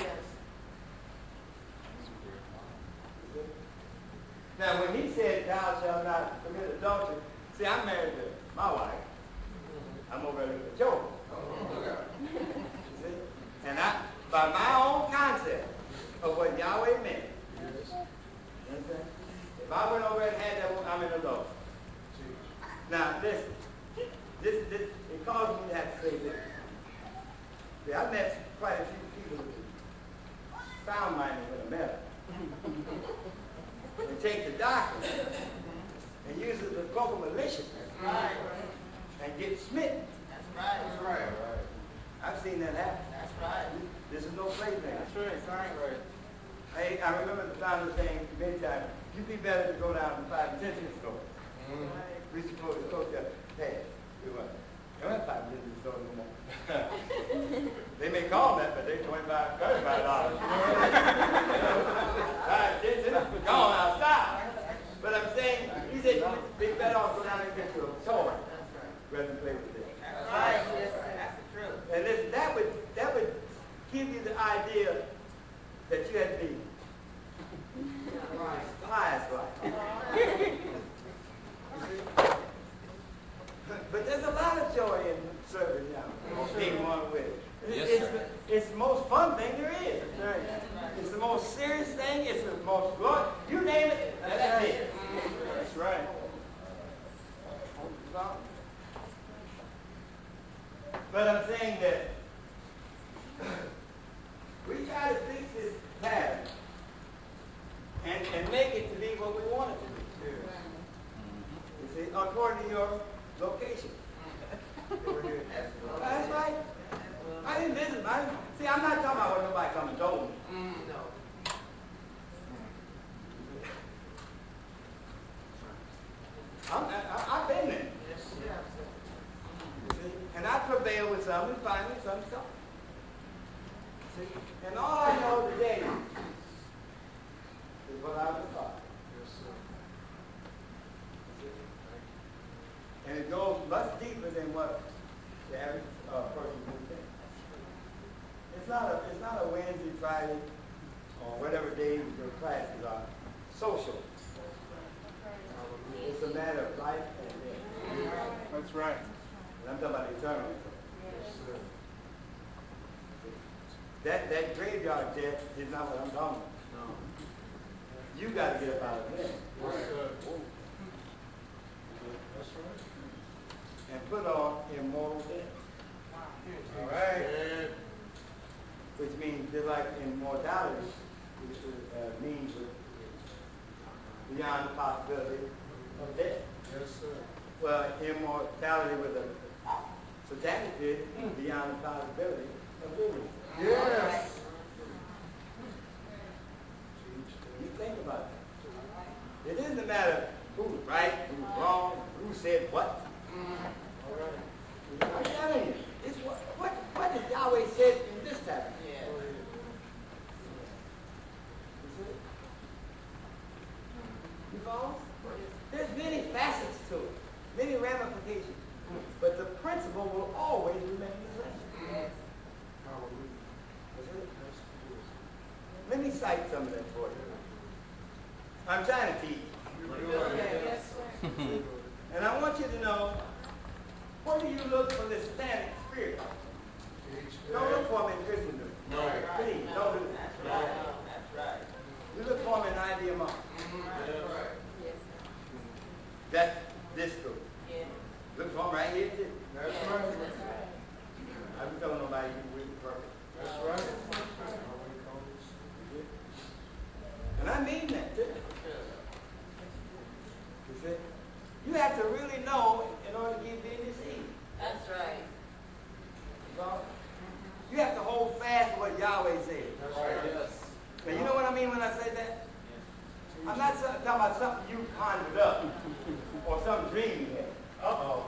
Now, when he said, thou shalt not commit adultery, see, I'm married to my wife. I'm over there with the children. See? And by my own concept of what Yahweh meant, understand? If I went over and had that one, I'm in adultery. Now, listen. It caused me to have to say this. See, I've met quite a few people who found minded with a metal. And take the doctrine and use it to cloak of maliciousness. Right. And get smitten. That's right. That's right. I've seen that happen. That's right. This is no plaything. That's right. I remember the founder saying many times, you'd be better to go down to 5 and 10 cent stores. We supposed to go there. Hey, we went. They don't have 5 and 10 cent stores no more. They may call that, but they're $25, $35. 5, 10 cents, gone outside. But I'm saying, he said, you'd be better off go down and get you a toy rather than play with it. Right, yes, that's the truth. And listen, that would give you the idea that you had to be pious, right? But there's a lot of joy in serving now, being one with it. It's the most fun thing there is. It's the most serious thing. It's the most glory. You name it, that's it. That's right. But I'm saying that we got to fix this pattern and make it to be what we want it to be. You see, according to your location. That's right. I didn't visit. See, I'm not talking about what nobody come and told me. I've been there. And I prevail with some and find me some stuff. See? And all I know today is what I was taught. And it goes much deeper than what the average person would think. It's not a Wednesday, Friday, or whatever days your classes are. Social. It's a matter of life and death. That's right. And I'm talking about eternal. That graveyard death is not what I'm talking about. No. You got to get up out of there. That's right. And put on immortal death. All right. Which means just like immortality, which means beyond the possibility of death. Yes, sir. Well, immortality with a satanic death beyond the possibility of living. Yes. You think about that. It isn't a matter of who's right, who's wrong, who said what. I'm telling you, it's what did Yahweh said in this tabernacle? You follow? There's many facets to it, many ramifications, but the principle will always remain the same. Let me cite some of that for you. I'm trying to teach. And I want you to know, where do you look for the satanic spirit? Don't look for them in Christendom. No. Please, don't do that. That's right. You look for them in Idea Month. That's this group. Look for them right here, too. That's right. I haven't told nobody you will be perfect. That's right. And I mean that, too. You see? You have to really know in order to get business easy. That's right. You have to hold fast to what Yahweh said. That's right. Yes. Now, you know what I mean when I say that? I'm not talking about something you conjured up or some dream you had. Uh-oh.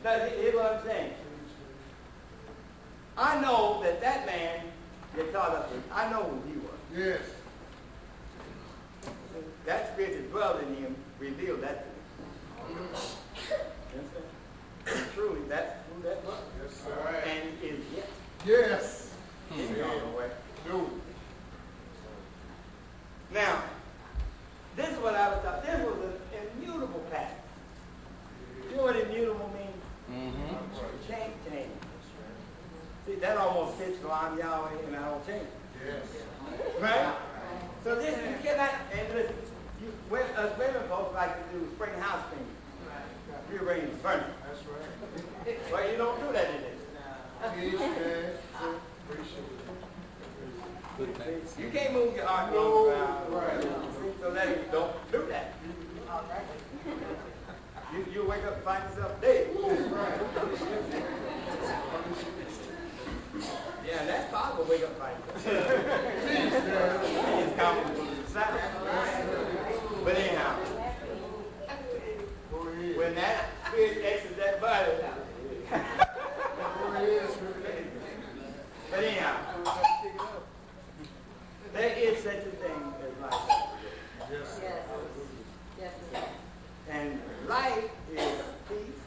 Now, here's what I'm saying. I know that man get caught up with, I know who he was. Yes. That spirit that dwelled in him revealed that to me. You understand? And truly, that's who that was. Yes, sir. And is yet. Yes. He's gone away. Dude. Now, this is what I was talking. This was an immutable pattern. You know what immutable means? It can't change. See, that almost fits, so I'm Yahweh and I don't change. Yes. Right? So this, you cannot, and listen, us women folks like to do spring house cleaning. Rearrange the furniture. That's right. Well, you don't do that in this. You can't move your arm around. Right. So that you don't do that. You wake up and find yourself dead. Right. Yeah, that's possible. Wake up and find yourself. It's common Yes. Yes, sir. And life is peace.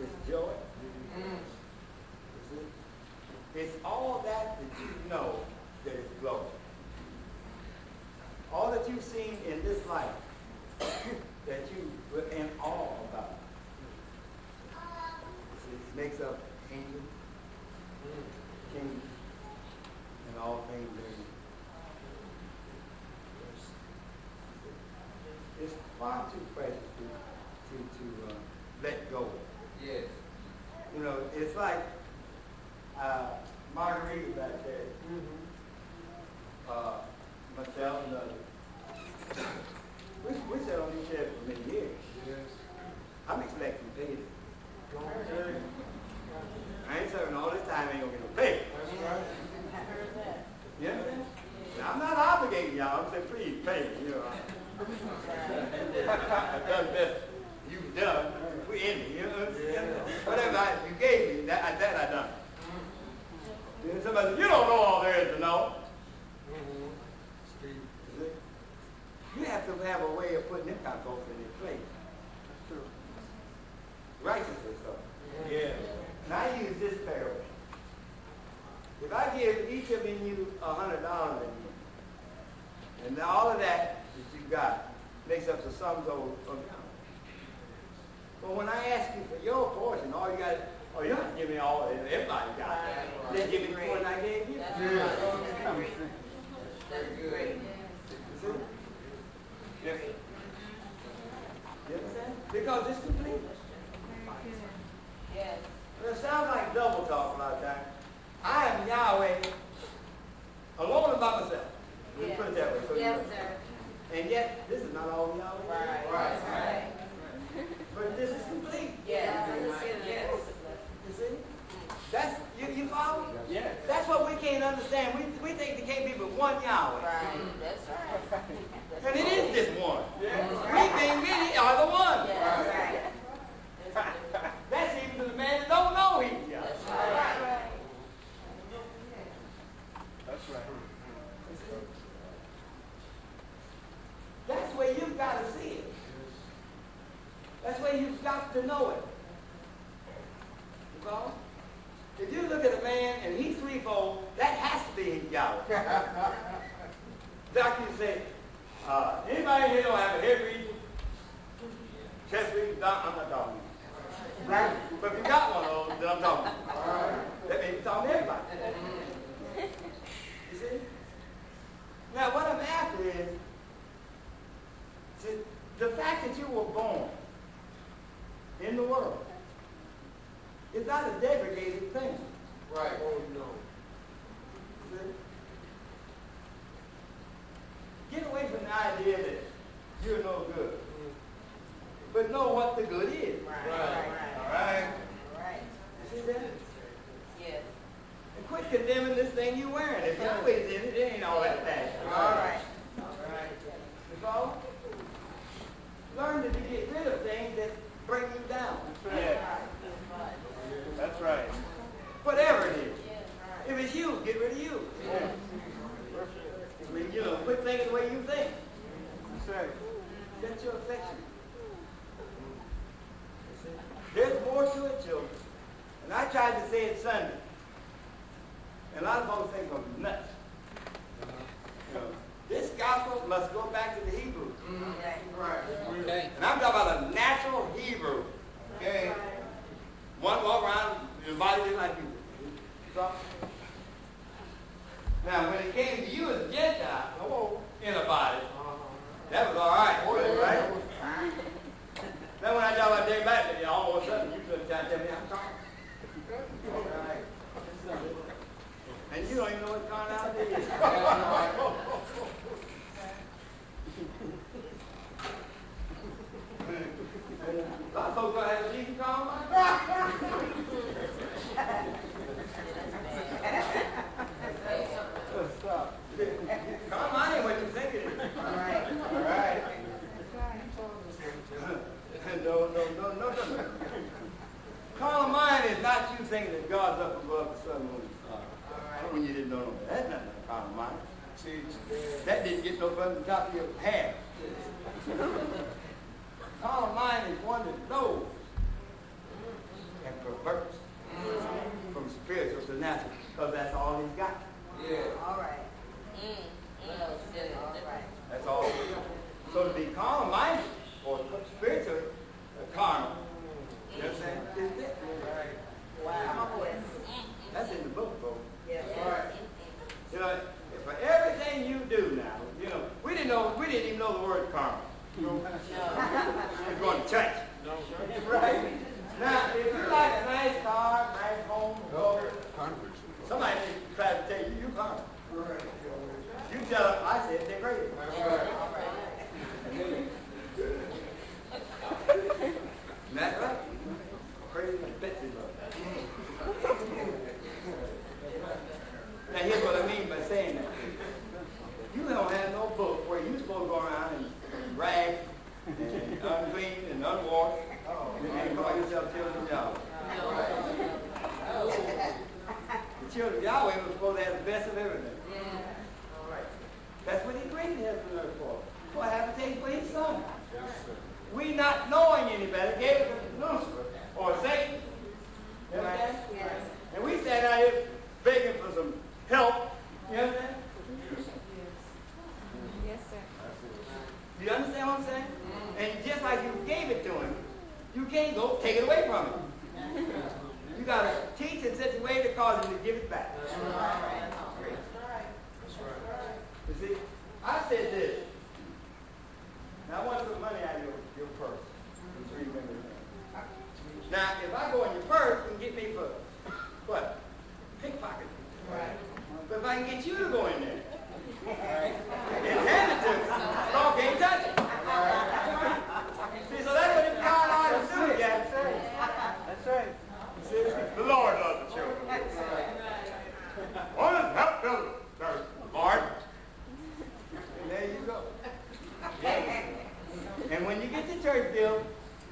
It's joy. It's all that you know that is glory. All that you've seen in this life that you were in awe about. It makes up angels, kings, and all things therein. It's far too precious to let go. Yes. You know, it's like Margarita back there. Myself and others. We sat on these chairs for many years. I'm expecting pay. I ain't serving all this time, I ain't gonna get no pay. You understand? Now, I'm not obligating y'all. I'm saying, please pay me. You know, I've done best you've done. We in it. You know, whatever you gave me, that I done. Then somebody said, you don't know all there is to know. You have to have a way of putting them kind of folks in their place. Righteously so. Yeah. Now I use this parable. If I give each of you $100 a year, and all of that you got makes up the sum total of y'all. But when I ask you for your portion, all you got, you don't have to give me all of it. Everybody got that. Just give me the portion I gave you. That's great. You see? Yes. You understand? Because it's complete. Yes. It sounds like double talk a lot of times. I am Yahweh, alone and by myself. Let me put it that way. So you Yes, know. sir. And yet, this is not all Yahweh. Right. But this is complete. Yes. Yes. You see? That's, you follow? Yes. That's what we can't understand. We think there can't be but one Yahweh. Right. That's right. And it is this one. Yes. We being many are the one. Yes. Right. That's even to the man that don't know he's Yahweh. That's right. That's right. That's where you've got to see it. That's where you've got to know it. You follow? If you look at a man and he's threefold, that has to be Yahweh. Doctor, you say, anybody here don't have a head region? Chest region? I'm not talking to you. Right? But if you got one of those, then I'm talking to you. That means you're talking to everybody. You see? Now, what I'm after is, the fact that you were born in the world is not a degraded thing. Right. Oh, no. See? Get away from the idea that you're no good. But know what the good is. Right. All right? Right. You see that? Yes. And quit condemning this thing you're wearing. If Yahweh's in it, it ain't all that bad. All right. You follow? Learn to get rid of things that bring you down. Yes. That's right. Whatever it is. If it's you, get rid of you. Yes. I mean, you know, quit thinking the way you think. That's right. That's your affection. There's more to it, children. And I tried to say it Sunday. And a lot of folks think I'm nuts. You know, this gospel must go back to the Hebrew. Right. Okay. And I'm talking about a natural Hebrew. Okay? One walk around, your body is like you. So, now, when it came to you as a Gentile, in a body, that was all right. Right? Then when I talk about day back, all of a sudden you couldn't tell me I'm talking. All right. And you don't even know what carnality is. A lot of folks don't have a decent carnality. Stop. Carnality ain't what up on the top of your head. Carnal mind is one that knows and perverts from spiritual to natural, because that's all he's got. Yeah. All right. That's all he's got. So to be carnal minded or spiritual carnal, you know what I'm saying? Is it? Wow. That's in the book, folks. Yes. You know, for everything you do now, you know, we didn't even know the word karma. We're going to church. No. Right. Now, if you like a nice car, nice home, daughter, somebody try to tell you karma. You tell them, I said they're crazy. Isn't that right? Crazy Betsy love. Now here's what I mean by saying that. You don't have no book where you're supposed to go around and rag and unclean and unwashed and call yourself children of Yahweh. The children of Yahweh were supposed to have the best of everything. That's what he created heaven and earth for. For a habitation for his son. We not knowing any better gave it to Lucifer or Satan. You understand? Yes. And we stand out here begging for some help. You understand? Yes, sir. You understand what I'm saying? And just like you gave it to him, you can't go take it away from him. You got to teach in such a way to cause him to give it back. You see, I said this. Now I want some money out of your purse. Now, if I go in your purse, you can get me for what? Pickpocket. But if I can get you to go in there and hand it to me, so can't touch it. See, so that's what the God ought to do, guys. That's right. See, The Lord loves the children. What is help building? Lord. And there you go. And when you get to church bill,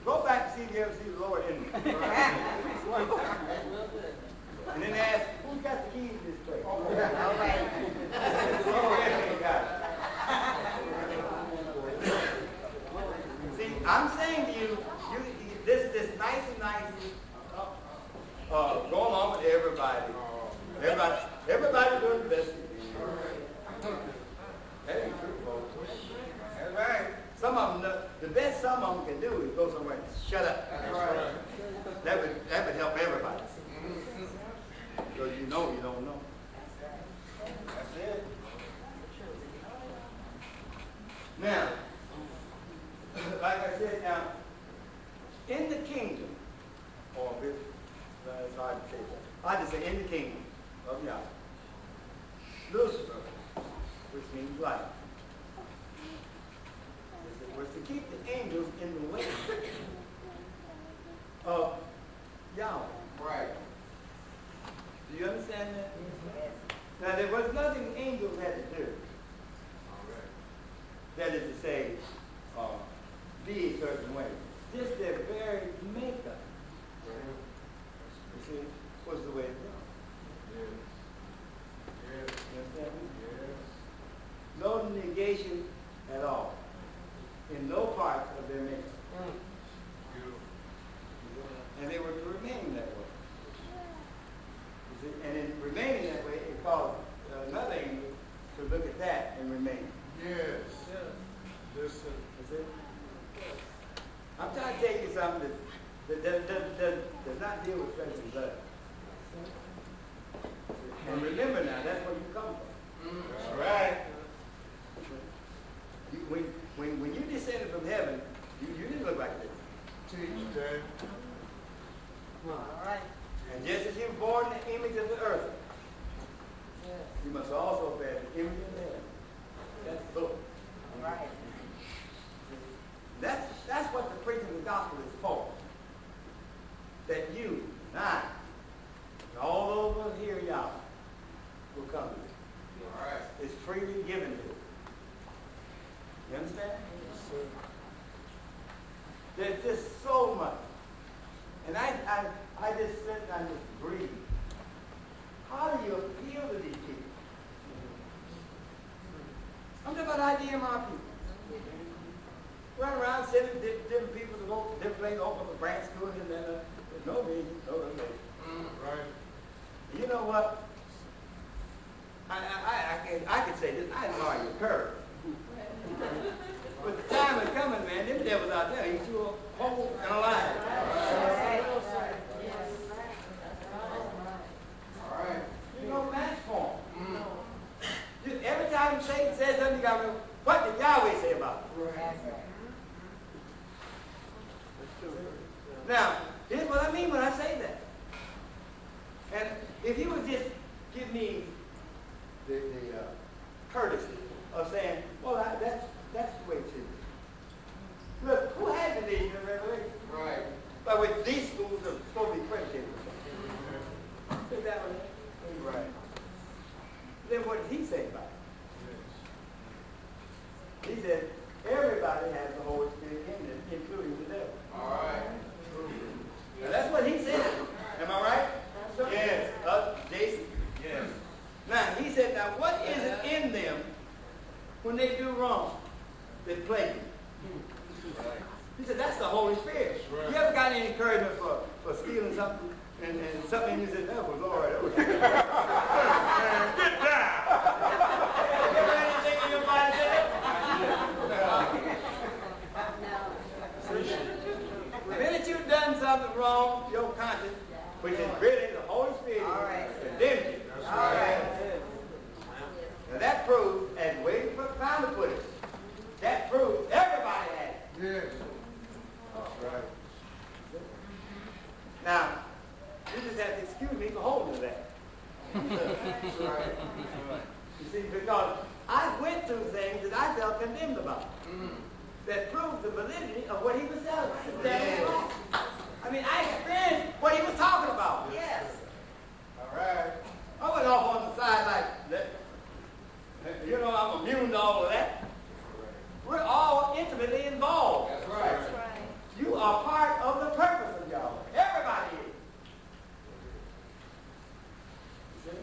go back and see if you ever see the Lord in them. And then they ask, who's got the keys to this place? Oh, see, I'm saying to you, this nice and nice, go along with everybody. Everybody doing the best. That ain't true, folks. That's right. Some of them, the best some of them can do is go somewhere and shut up. That's right. That would help everybody. Because you know you don't know. That's it. Now, like I said, now, in the kingdom, or it's hard to say that. I just say in the kingdom of Yahweh, Lucifer, which means light, was to keep the angels in the way of Yahweh. Right. Do you understand that? Yes. Now, there was nothing angels had to do. That is to say, be a certain way. Just their very makeup, you see, was the way it was. Yes. You understand me? Yes. No negation at all. In no part of their makeup. And they were to remain that way. You see? And in remaining that way, it caused another angel to look at that and remain. Yes. Listen. You see? I'm trying to take you something that does not deal with flesh and blood. And remember now, that's where you come from. That's right. When you descended from heaven, you didn't look like this. Teach, Dad. All right. And just as you were born in the image of the earth, you must also bear the image of heaven. That's the book. All right. That's what the preaching of the gospel is for. That you, and I, and all those of us here, Yahweh, will come to you. All right. It's freely given to you. You understand? Yes, sir. There's just so much. And I just sit and I just breathe. How do you appeal to these people? I'm talking about idea Run around sending different people to go different places, open for branch schools, and then no me, no me. Right. You know what? I can say this. I admire your courage. But the time is coming, man. Them devils out there, he's too whole and alive. All right. You know, match for him. Just every time Satan says something, you got to know, what did Yahweh say about it? Now, here's what I mean when I say that. And if you would just give me the courtesy of saying, well, that's the way it is. Look, who had to lead in the Revelation? Right. But with these schools are supposed to be predicated with something. See that one? Right. Then what did he say about it? He said, everybody has the Holy Spirit in them, including the devil. All right. Now, that's what he said. Am I right? Yes. Jason? Yes. Now, he said, now what is it in them when they do wrong that plague you? He said, that's the Holy Spirit. Right. You ever got any encouragement for stealing something and something you said, that was Lord. That was Get down! You ever had anything in your mind that? The minute you've done something wrong, your conscience, which is really the Holy Spirit, condemns you. That's right. Now that proves, and way found to put it, that proves everybody has it. Yes. That's right. Now, you just have to excuse me for holding to that. That's right. You see, because I went through things that I felt condemned about. That proved the validity of what he was telling us. Yes. I mean, I experienced what he was talking about. Yes. All right. I went off on the side like that. You know, I'm immune to all of that. We're all intimately involved. That's right. That's right. You are part of the purpose of Yahweh. Everybody is. You see?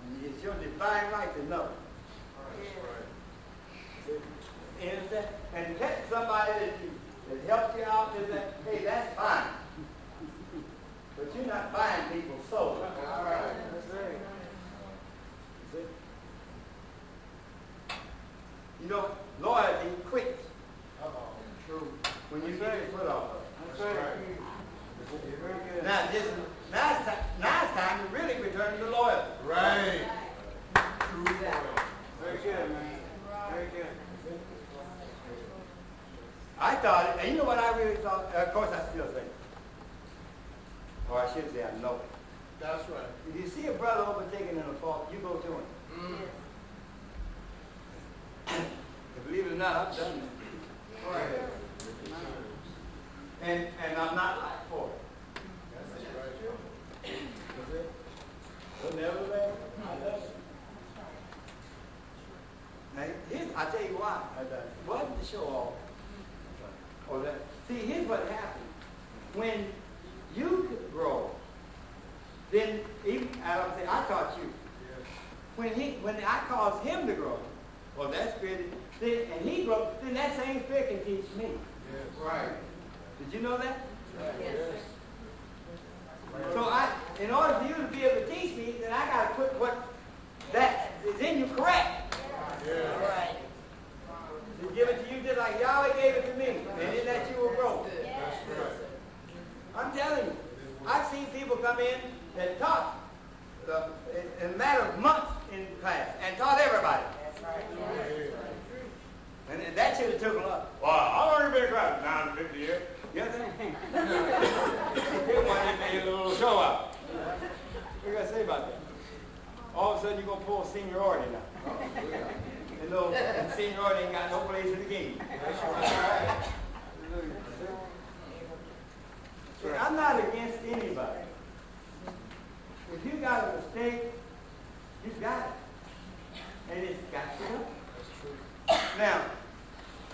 And it's your divine right to know. You understand? And catch somebody that helps you out and that, hey, that's fine. But you're not buying people's souls. All right. That's right. You see? You know, loyalty quits. True. When you get your foot off. That's right. Now it's time to really return to loyalty. Right. True. Very good, man. Very good. I thought, and you know what I really thought? Of course I still think. Or I should say I know it. That's right. If you see a brother overtaken in a fault, you go to him. And believe it or not, I've done that. Right. And I'm not like for it. That's right. But nevertheless, I love it. Now, I'll tell you why I done it. It wasn't to show off. Or that. See, here's what happened. When you could grow, then even I taught you. When I caused him to grow, well, that spirit, and he grew, then that same spirit can teach me. Yes. Right. Did you know that? Yes, sir. So in order for you to be able to teach me, then I got to put what that is in you correct. Yeah. Right. To give it to you just like Yahweh gave it to me, and in that you will grow. That's right. I'm telling you, I've seen people come in and taught in a matter of months in class and taught everybody. That's right. And that should have took a lot. Well, how long have you been in class? 950 years. You understand? They wanted to make a little show out. What you got to say about that? All of a sudden you're going to pull seniority now. And no, seniority ain't got no place in the game. See, I'm not against anybody. If you got a mistake, you got it. And it's got to be done. Now,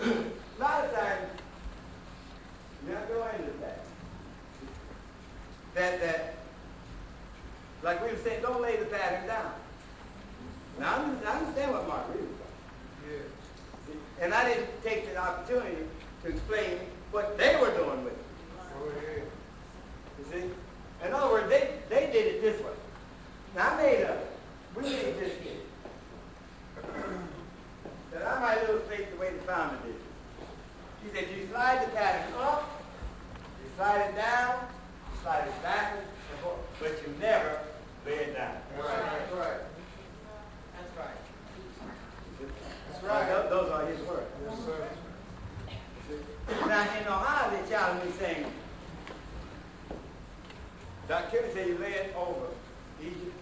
a lot of times, you're not going into that, like we were saying, don't lay the pattern down. Now, I understand what Mark reads. And I didn't take the opportunity to explain what they were doing with it. Go ahead. You see? In other words, they did it this way. Now we made this here. That I might illustrate the way the founder did it. He said, you slide the pattern up, you slide it down, you slide it backwards, and forward, but you never lay it down. That's right. That's right. That's right. Those are his words. Yes, sir. Now, in Ohio, they challenge me saying, Dr. Kelly said you lay it over Egypt.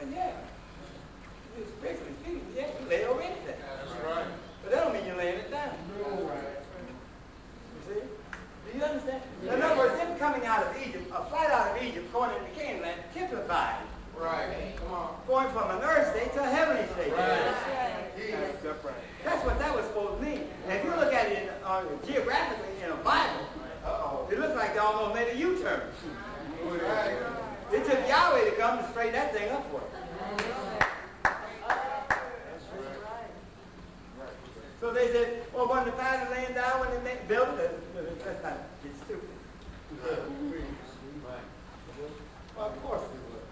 And yeah, spiritually speaking, yeah, you lay it over anything. That's right. But that don't mean you're laying it down. No. You see? Do you understand? In other words, them coming out of Egypt, a flight out of Egypt, going into Canaan land, typified Right. Come on. going from an earth state to a heavenly state. Right. That's right. That's what that was supposed to mean. And if you look at it geographically in a Bible, it looks like they almost made a U-turn. Right. It took Yahweh to come to straighten that thing up for it. So they said, well, when the pattern laying down, when they built it, that's not, it's stupid. Well, of course they would.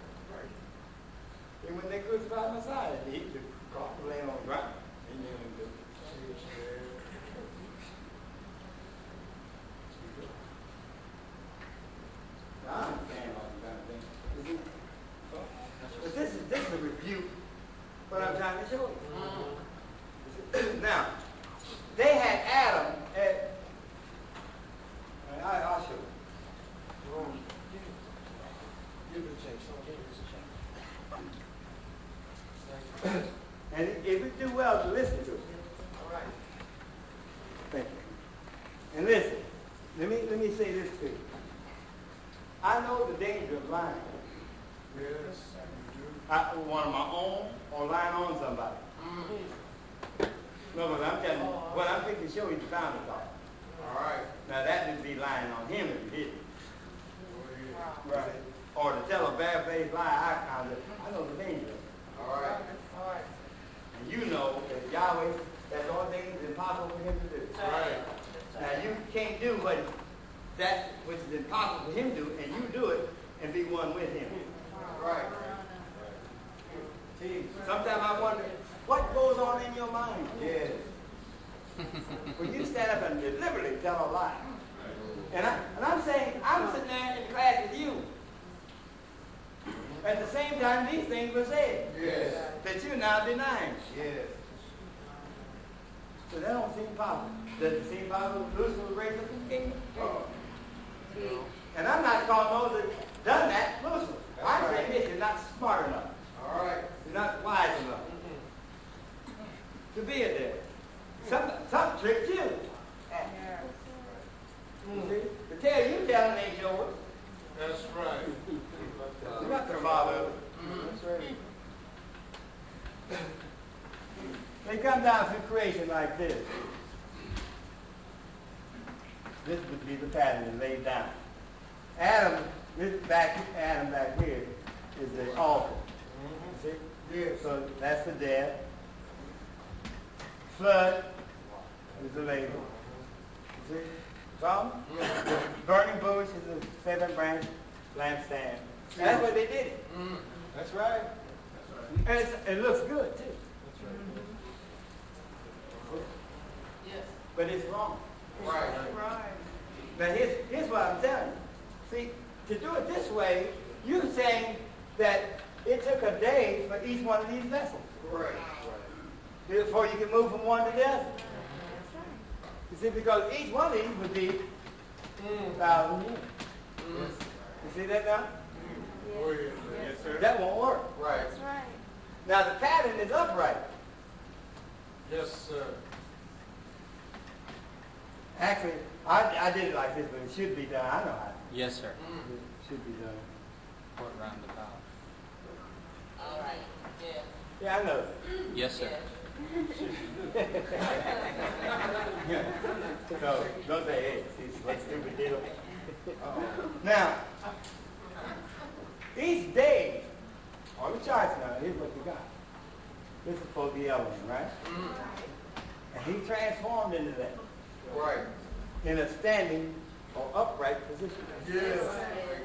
And when they crucified Messiah, they hit the cross laying on the ground. They knew him to. Now, I understand all that kind of thing. But this is a rebuke what I'm trying to show you. Now, they had Adam at, I'll show you. And if we do well to listen to it. All right. Thank you. And listen, let me say this to you. I know the danger of lying. Yes, you One of my own or lying on somebody. No, but I'm telling you, what I'm thinking to show you the founder thought. All right. Now that would be lying on him if he did it. Go ahead. Right. Or to tell a bad-faced lie, I know the danger. All right. And you know that Yahweh, that's the only thing that's impossible for him to do. Right. Now you can't do that which is impossible for him to do, and you do it and be one with him. Right. See, sometimes I wonder, what goes on in your mind? Yes. When you stand up and deliberately tell a lie. And I'm saying, I'm sitting there in class with you. At the same time, these things were said. Yes. That you're now denying. Yes. So that don't seem possible. Does it seem possible Lucifer was raised up in the kingdom? And I'm not calling those that done that Lucifer. I'm saying this, you're not smart enough. All right. You're not wise enough to be it there. Some tricked you. See? The tale you telling ain't yours. That's right. You're not the father of it. That's right. They come down through creation like this. This would be the pattern that's laid down. Adam back here is the altar. See? Yes. So that's the death. Flood is the labor. You see? Problem? Burning bush is a 7-branch lampstand. That's what they did it. That's right. And it looks good too. Yes. But it's wrong. Right. Now here's what I'm telling you. See, to do it this way, you're saying that it took a day for each one of these vessels. Right. Before you can move from one to the other. You see, because each one of these would be 1,000 years. You see that now? Go ahead. Yes, sir. That won't work. Right. That's right. Now the pattern is upright. Yes, sir. Actually, I did it like this, but it should be done. I know how. Yes, sir. It should be done. Port round about. All right. Yes. Yeah, I know. Yes, sir. No, don't say, hey, see what stupid deal. Now, each day, on the charts now, here's what you got. This is supposed to be Elohim, right? And he transformed into that. Right. In a standing or upright position. Yes.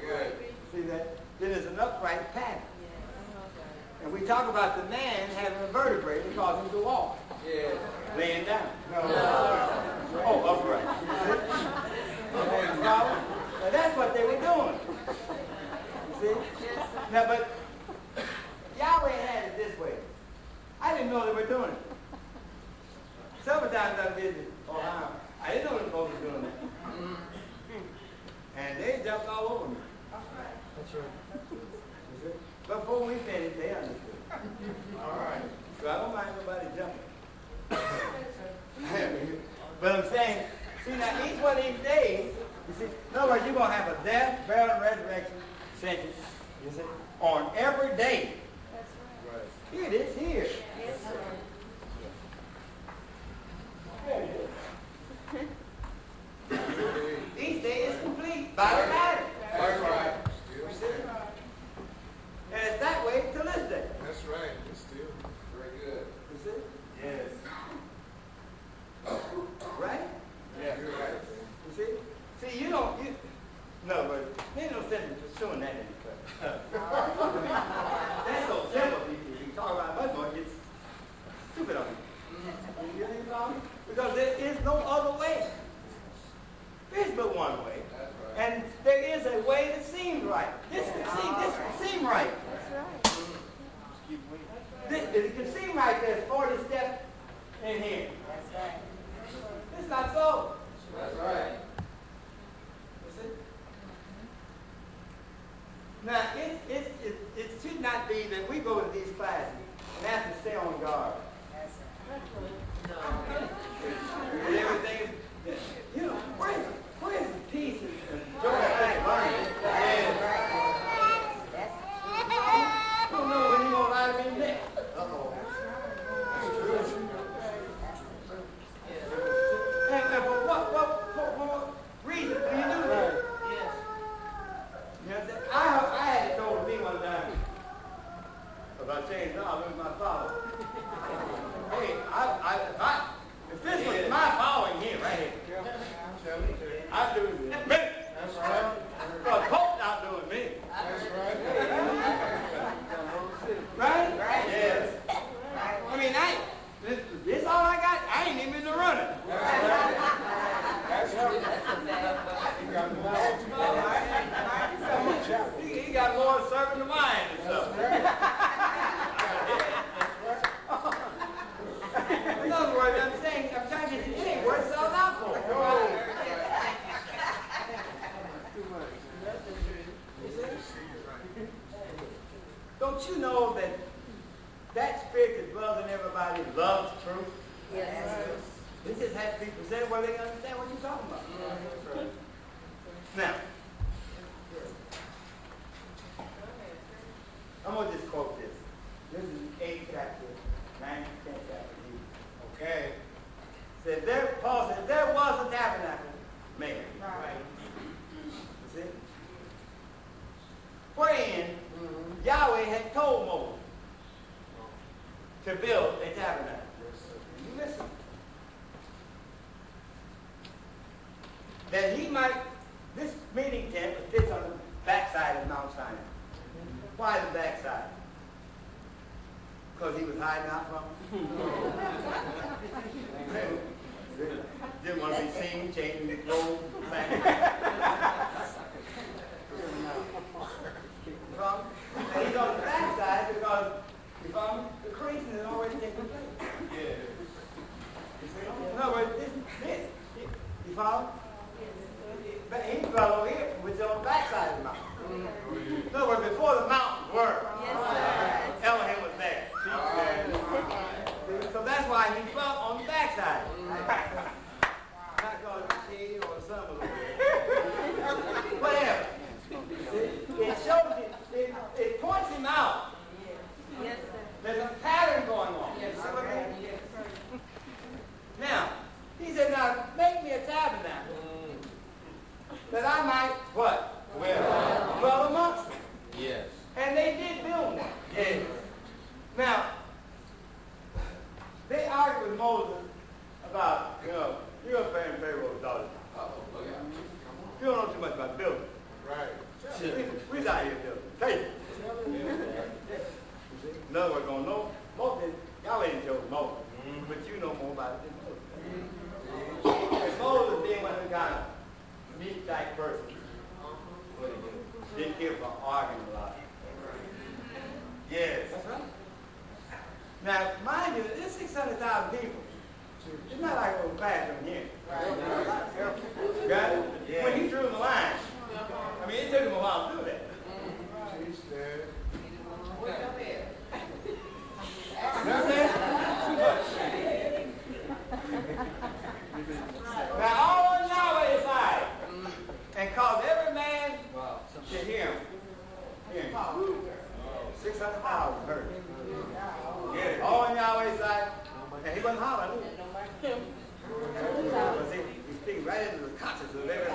Very good. See that? Then there's an upright pattern. And we talk about the man having a vertebrae that causes him to walk. Yeah. Laying down. No. Oh, upright. Okay, now that's what they were doing. You see? Now, but Yahweh had it this way. I didn't know they were doing it. Several times I visited Ohio. I didn't know the folks were doing that. And they jumped all over me. That's right. But before we finished, they understood. All right. So I don't mind nobody jumping. But I'm saying, see now each one of these days, you see, in other words, you're going to have a death, burial, and resurrection sentence, you see, on every day. That's right. Here it is, here. Yes, sir. There it is. Each day is complete by the matter. That's right. You see? And it's that way to this day. That's right. It's still very good. You see? Yes. Right? Yeah. You're right. You see? See, no, but there's no sense in pursuing that any further. That's so simple. If you talk about much more, it's stupid on you. You know? Because there is no other way. There's but one way. That's right. And there is a way that seems right. This can seem right. That's right. It can seem right there's 40 steps in here. That's right. It's not so. That's right. You see? Now, it should not be that we go to these classes and have to stay on guard. And everything is, where's the peace and joy of learning? I don't know when you're going to lie to me next. And for what reason do you do that? You know, I had it told me one time, if I change, I'll lose my father. Hey, if this was my following here, right here, I'd lose it. That's right. Because Pope's outdoing me. That's right. Right? Right. Yes. I mean, this all I got. I ain't even in the running. That's right. He got more serving the wine and stuff. In other words, I'm trying to get it ain't worth selling out for. Don't you know that spirit that dwells in everybody loves truth? Yes. This just has to be presented where they can understand what you're talking about. Now, I'm going to just quote this. This is the 8th chapter, 9th, 10th chapter. Okay. Paul said, there was a tabernacle made. Right. You see? Wherein Yahweh had told Moses to build a tabernacle. You listen. That he might, this meeting tent sits on the backside of Mount Sinai. Why the backside? Because he was hiding out from him. Didn't want to be seen changing his clothes. And he's on the backside because the creation has already taken place. In other words, you follow? But he fell over here, which is on the backside of the mountain. In other words, before the mountains were, Elohim was there. So that's why he fell on the backside. Not because of the shade or the sun was over there. Whatever. It shows it points him out. Yes, sir. There's a pattern going on. Now, he said, now make me a tabernacle that I might, what? Dwell amongst them. Yes. And they did build one. Yes. Now, Moses about, you're paying Pharaoh's daughter. You don't know too much about building. Right. We's out here building. Faith. In other words, gonna know, Moses, y'all ain't chose Moses, but you know more about it than Moses. And Moses being one of the kind of meat-type person, what he do? Didn't care for arguing a lot. Yes. That's right. Now, mind you, there's 600,000 people. It's not like a classroom here. Right? Got it? Yeah. When he drew the line, I mean, it took him a while to do that. Teach that. You know what I'm saying? Now, all on Yahweh's side, and cause every man to hear him. Hear him. 600,000 heard. Yeah, all on Yahweh's side, and he wasn't hollering. He speaks right into the conscience of every